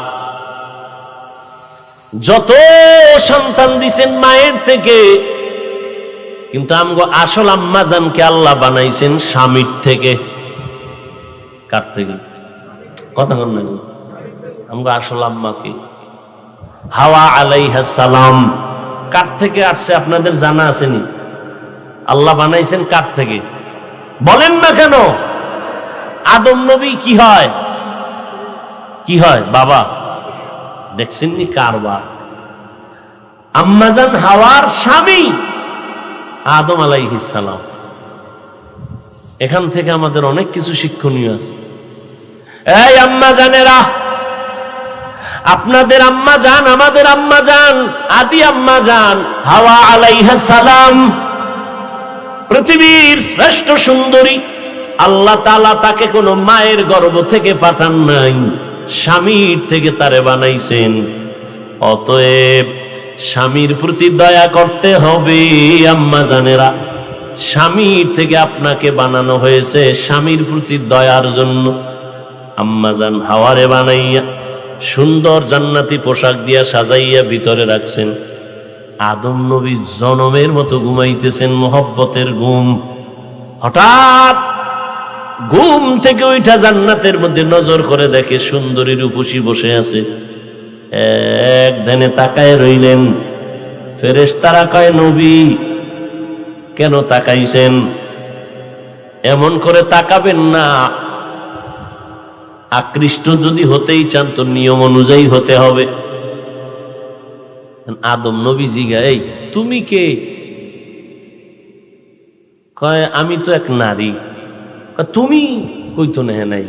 যত সন্তান দিছেন মায়ের থেকে, কিন্তু আমগো আসল আম্মা জানকে আল্লাহ বানাইছেন স্বামীর থেকে। কার থেকে? কথা বল না। আমগো আসল আম্মাকে হাওয়া আলাইহিস সালাম কার থেকে আসছে আপনাদের জানা আছেনি? আল্লাহ বানাইছেন কার থেকে বলেন না কেন? আদম নবী কি হয়, কি হয়? বাবা। দেখছেন নি কারবার? আম্মাজান হাওয়ার স্বামী আদম আলাইহিস সালাম। এখান থেকে আমাদের অনেক কিছু শিক্ষণীয় আছে। এই আম্মা জানেরা, আপনাদের আম্মা জান, আমাদের আম্মা জান, আদি আম্মা জান হাওয়া আলাইহিস সালাম পৃথিবীর শ্রেষ্ঠ সুন্দরী। আল্লাহ তাআলা তাকে কোনো মায়ের গর্ভ থেকে পাঠান নাই, স্বামীর থেকে তারে বানাইছেন। অতএব স্বামীর প্রতি দয়া করতে হবে আম্মা জানেরা। স্বামীর থেকে আপনাকে বানানো হয়েছে স্বামীর প্রতি দয়ার জন্য। আম্মা জান হাওয়ারে বানাইয়া সুন্দর জান্নাতি পোশাক দিয়া সাজাইয়া ভিতরে রাখছেন। আদম নবী জনমের মতো ঘুমাইতেছেন, মোহব্বতের ঘুম। হঠাৎ ঘুম থেকে ওইটা জান্নাতের মধ্যে নজর করে দেখে সুন্দরী রূপসী বসে আছে। এক ধ্যানে তাকায় রইলেন। ফেরেশতারা কয়, নবী কেন তাকাইছেন? এমন করে তাকাবেন না। আকৃষ্ট যদি হতেই চান তো নিয়ম অনুযায়ী হতে হবে। আদম নবী জিজ্ঞাসা, এই তুমি কে? কয়, আমি তো এক নারী। তুমি কই তো নেহে নাই?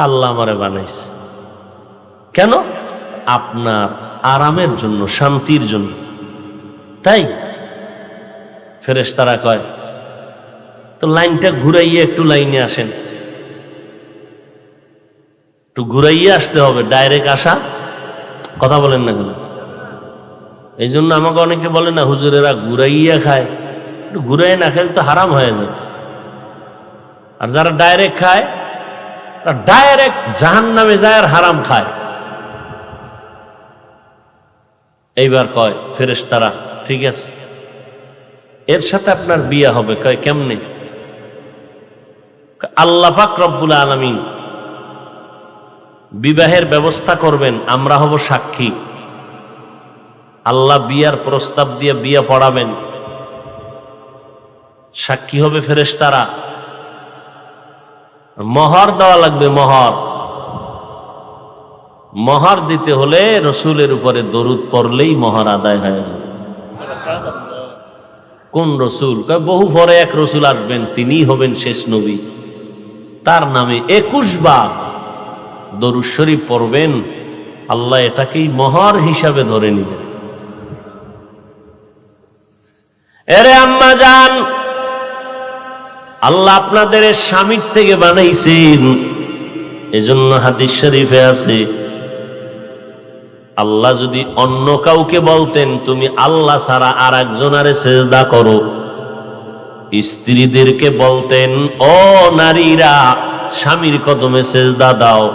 আল্লাহ আমারে বানাইছে। কেন? আপনার আরামের জন্য, শান্তির জন্য। তাই ফেরেশতারা কয়, তো লাইনটা ঘুরাইয়া একটু লাইনে আসেন, একটু ঘুরাইয়া আসতে হবে, ডাইরেক্ট আসা কথা বলেন না কেন? এই জন্য আমাকে অনেকে বলে না হুজুরেরা ঘুরাইয়া খায়, একটু ঘুরাই না খেলে তো হারাম হয়ে যায়। আর যারা ডাইরেক্ট খায় তারা ডাইরেক্ট জাহান্নামে যায় আর হারাম খায়। এইবার কয় ফেরেশতারা ঠিক আছে, এর সাথে আপনার বিয়ে হবে। কয় কেমনে? আল্লাহ পাক রব্বুল আলামিন বিবাহের ব্যবস্থা করবেন, আমরা হব সাক্ষী। আল্লাহ বিয়ার প্রস্তাব দিয়ে বিয়ে পড়াবেন, সাক্ষী হবে ফেরেশতারা। মোহর দেওয়া লাগবে, মোহর। মোহর দিতে হলে রসুলের উপরে দরুদ পড়লেই মোহর আদায় হয়ে যাবে। কোন রসুল? বহু পরে এক রসুল আসবেন, তিনিই হবেন শেষ নবী। তার নামে 21 বার দরুদ শরীফ পড়বেন, আল্লাহ এটাকেই মোহর হিসাবে ধরে নিবেন। এরে আম্মা জান, আল্লাহ আপনাদের স্বামীর থেকে বানাইছেন, এজন্য হাদিস শরীফে আছে আল্লাহ যদি অন্য কাউকে বলতেন তুমি আল্লাহ ছাড়া আর একজনারে সেজদা করো, স্ত্রীদেরকে বলতেন ও নারীরা স্বামীর কদমে সেজদা দাও।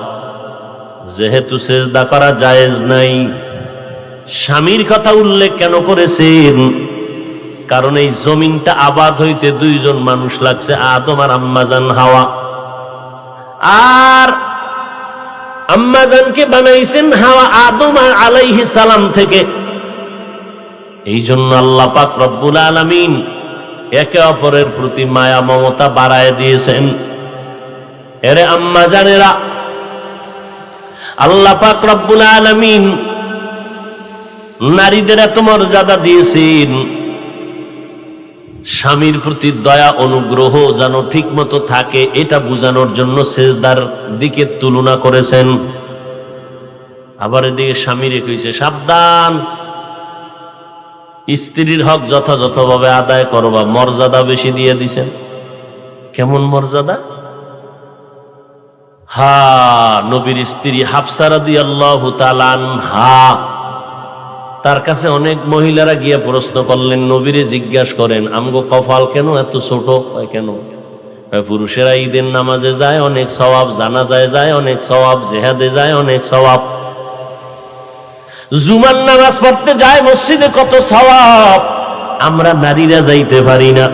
যেহেতু সেজদা করা জায়েজ নাই, স্বামীর কথা উল্লেখ কেন করেছেন? কারণ এই জমিনটা আবাদ হইতে দুইজন মানুষ লাগছে, আদম আর আম্মাজান হাওয়া। আর আম্মাজানকে বানাইছেন হাওয়া আদম আলাইহিস সালাম থেকে। এই জন্য আল্লাহ পাক রব্বুল আলামিন একে অপরের প্রতি মায়া মমতা বাড়ায় দিয়েছেন। এরে আম্মাজানেরা, আল্লাহ পাক রব্বুল আলামিন নারীদের এত মর্যাদা দিয়েছেন, স্বামীর প্রতি দয়া অনুগ্রহ যেন ঠিক মতো থাকে এটা বোঝানোর জন্য সেজদার দিকে তুলনা করেছেন। আবার এদিকে স্বামীরে কইছে সাবধান, স্ত্রীর হক যথাযথভাবে আদায় করবা। মর্যাদা বেশি দিয়ে দিছেন। কেমন মর্যাদা? নবীর স্ত্রী হাফসা রাদিয়াল্লাহু তাআলা আনহা, তার কাছে অনেক মহিলারা গিয়ে প্রশ্ন করলেন, নবীরে জিজ্ঞাসা করেন আমগো কপাল কেন এত ছোট হয়? কেন? পুরুষেরা ঈদের নামাজে যায় অনেক সওয়াব, জানাজায় যায় অনেক সওয়াব, জিহাদে যায় অনেক সওয়াব, জুমার নামাজ পড়তে যায় মসজিদে কত সওয়াব, আমরা নারীরা যাইতে পারি না।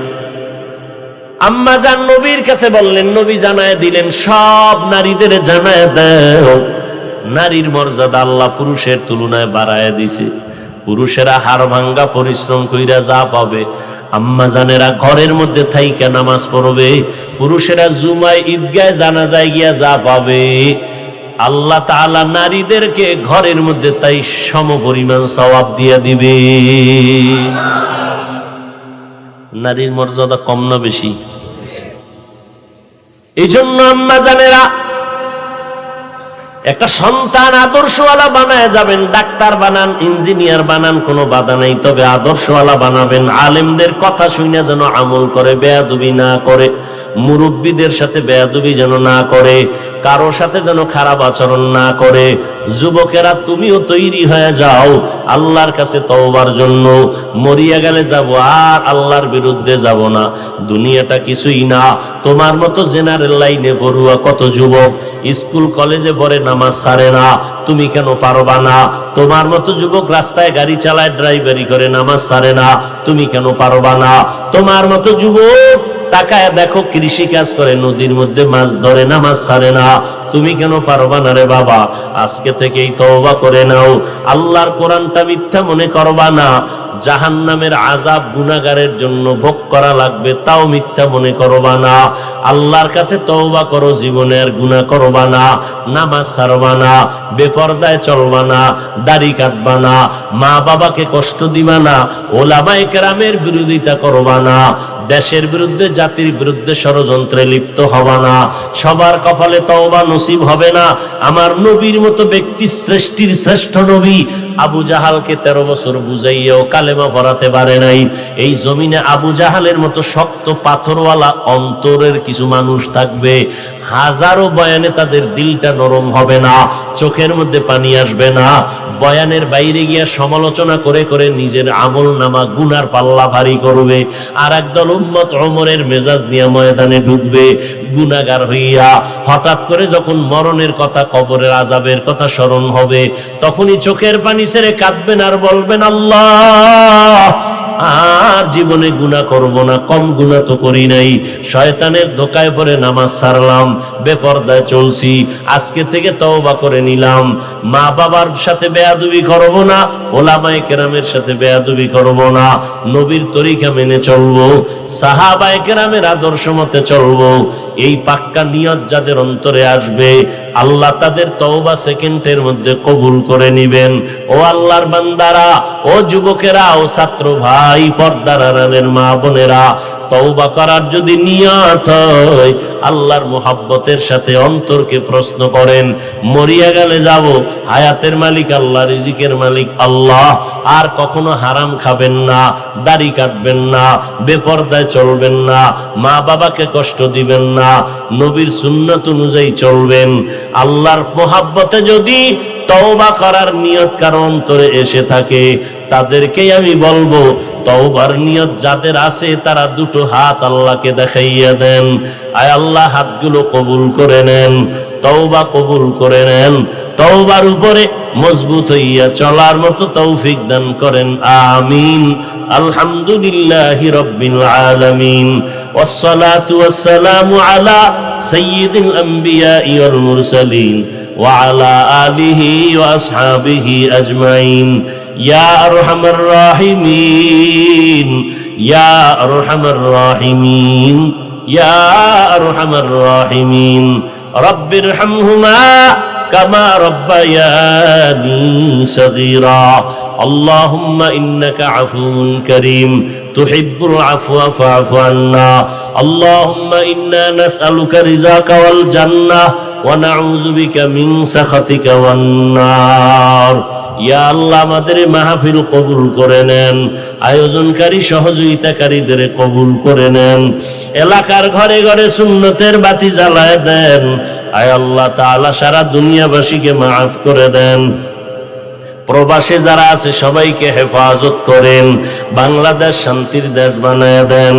আম্মা জান নবীর কাছে বললেন, নবী জানায় দিলেন সব নারীদের জানায় দাও, নারীর মর্যাদা আল্লাহ পুরুষের তুলনায় বাড়ায় দিছে। পুরুষেরা হাড় ভাঙ্গা পরিশ্রম কইরা যা পাবে, আম্মা জানেরা ঘরের মধ্যে থাইকা নামাজ পড়বে। পুরুষেরা জুমায় ঈদগায় জানাজায় গিয়া যা পাবে, আল্লাহ তাআলা নারীদেরকে ঘরের মধ্যে তাই সমপরিমাণ সওয়াব দিয়া দিবে। নারীর মর্যাদা কম না বেশি? এই জন্য আম্মা জানেরা একটা সন্তান আদর্শওয়ালা বানায় যাবেন, ডাক্তার বানান, ইঞ্জিনিয়ার বানান, কোনো বাধা নাই, তবে আদর্শওয়ালা বানাবেন। আলেমদের কথা শুনে যেন আমল করে, বেয়াদবি না করে, মুরব্বীদের সাথে বেয়াদবি যেন না করে, কারো সাথে যেন খারাপ আচরণ না করে। যুবকেরা তুমিও তৈরি হয়ে যাও আল্লাহর কাছে তওবার জন্য। মরিয়া গেলে যাব, আর আল্লাহর বিরুদ্ধে যাব না। দুনিয়াটা কিছুই না। তোমার মতো জেনারেল লাইনে পড়ুয়া কত যুবক স্কুল কলেজে পড়ে নামাজ ছাড়ে না, তুমি কেন পারবা না? তোমার মতো যুবক রাস্তায় গাড়ি চালায়, ড্রাইভারি করে, নামাজ ছাড়ে না, তুমি কেন পারবা না? তোমার মতো যুবক তাকায় দেখো কৃষি কাজ করে, নদীর মধ্যে মাছ ধরে, নামাজ ছাড়ে না, তুমি কেন পারবা না রে বাবা? আজকে থেকেই তওবা করে নাও। আল্লাহর কোরআনটা মিথ্যা মনে করবা না। জাহান্নামের আযাব গুনাহগারের জন্য ভোগ করা লাগবে, তাও মিথ্যা মনে করবা না। আল্লাহর কাছে তওবা করো, জীবনে আর গুনাহ করবা না, নামাজ ছাড়বা না, বেপরদায় চলবা না, দাড়ি কাটবা না, মা বাবাকে কষ্ট দিবা না, ওলামায়ে কেরামের বিরোধিতা করবা না, দেশের বিরুদ্ধে, জাতির বিরুদ্ধে ষড়যন্ত্রে লিপ্ত হবা না। সবার কপালে তওবা নসিব হবে না। আমার নবীর মতো ব্যক্তি, শ্রেষ্ঠীর শ্রেষ্ঠ নবী আবু জাহালকে 13 বছর বুঝাইয়াও কালেমা পড়াতে পারে নাই। এই জমিনে আবু জাহালের মতো শক্ত পাথরওয়ালা অন্তরের কিছু মানুষ থাকবে, হাজারো বয়ানে তাদের দিলটা নরম হবে না, চোখের মধ্যে পানি আসবে না। বয়ানের বাইরে গিয়া সমালোচনা করে করে নিজের আমল নামা গুনার পাল্লা ভারী করবে। আর একদল উম্মত ওমরের মেজাজ নিয়ে ময়দানে ঢুকবে গুনাহগার হইয়া। হঠাৎ করে যখন মরণের কথা, কবরের আযাবের কথা স্মরণ হবে, তখনই চোখের পানি ছেড়ে কাঁদবেন আর বলবেন, আল্লাহ আর জীবনে গুনাহ করব না, কম গুনাহ তো করি নাই, শয়তানের ধোকায় পড়ে নামাজ ছাড়লাম, বেপরদায় চলছি, আজকে থেকে তওবা করে নিলাম, মা বাবার সাথে বেয়াদবি করব না, ওলামায়ে কেরামের সাথে বেয়াদবি করব না, নবীর তরিকা মেনে চলবো, সাহাবায়ে কেরামের আদর্শ মতে চলবো। এই পাক্কা নিয়ত যাদের অন্তরে আসবে, আল্লাহ তাদের তওবা সেকেন্ডের মধ্যে কবুল করে নিবেন। ও আল্লাহর বান্দারা, ও যুবকেরা, ও ছাত্র ভাই, পর্দার আড়ালের মা বোনেরা, তওবা করার যদি নিয়ত হয়, আল্লাহর মুহাব্বতের সাথে অন্তরকে প্রশ্ন করেন, মরিয়া গেলে যাব, হায়াতের মালিক আল্লাহ, রিজিকের মালিক আল্লাহ, আর কখনো হারাম খাবেন না, দাড়ি কাটবেন না, বেপরদায় চলবেন না, মা বাবাকে কষ্ট দিবেন না, নবীর সুন্নাত অনুযায়ী চলবেন। আল্লাহর মুহাব্বতে যদি তওবা করার নিয়ত কারো অন্তরে এসে থাকে, তাদেরকেই আমি বলবো, তওবার নিয়ত যাদের আছে তারা দুটো হাত আল্লাহকে দেখাইয়া দেন। আয় আল্লাহ, হাতগুলো কবুল করে নেন, তওবা কবুল করে নেন, তওবার উপরে মজবুত হইয়া চলার মতো তৌফিক দান করেন, আমিন। আলহামদুলিল্লাহি রাব্বিল আলামিন, ওয়াসসালাতু ওয়াসসালামু আলা সাইয়্যিদিল আমবিয়াই ওয়াল মুরসালিন ওয়া আলা আলিহি ওয়া আসহাবিহি আজমাইন। ইয়া আরহামার রাহিমিন, ইয়া আরহামার রাহিমিন, ইয়া আরহামার রাহিমিন। রব্বিরহামহুমা কামা রব্বায়ানি সগীরা। আল্লাহুম্মা ইন্নাকা আফুউন কারীম তুহিব্বুল আফওয়া ফা'ফু আন্না। আল্লাহুম্মা ইন্না নাসআলুকা রিযাকা ওয়াল জান্নাহ ওয়া নাউযু বিকা মিন সাখাতিকা ওয়ান নার। ইয়া আল্লাহ, আমাদের মাহফিল কবুল করে নেন, আয়োজনকারী সহযোগিতাকারীদের কবুল করে নেন, এলাকার ঘরে ঘরে সুন্নতের বাতি জ্বালায় দেন। আয় আল্লাহ তাআলা, সারা দুনিয়াবাসীকে মাফ করে দেন, প্রবাসে যারা আছে সবাইকে হেফাজত করেন, বাংলাদেশ শান্তির দেশ বানায় দেন।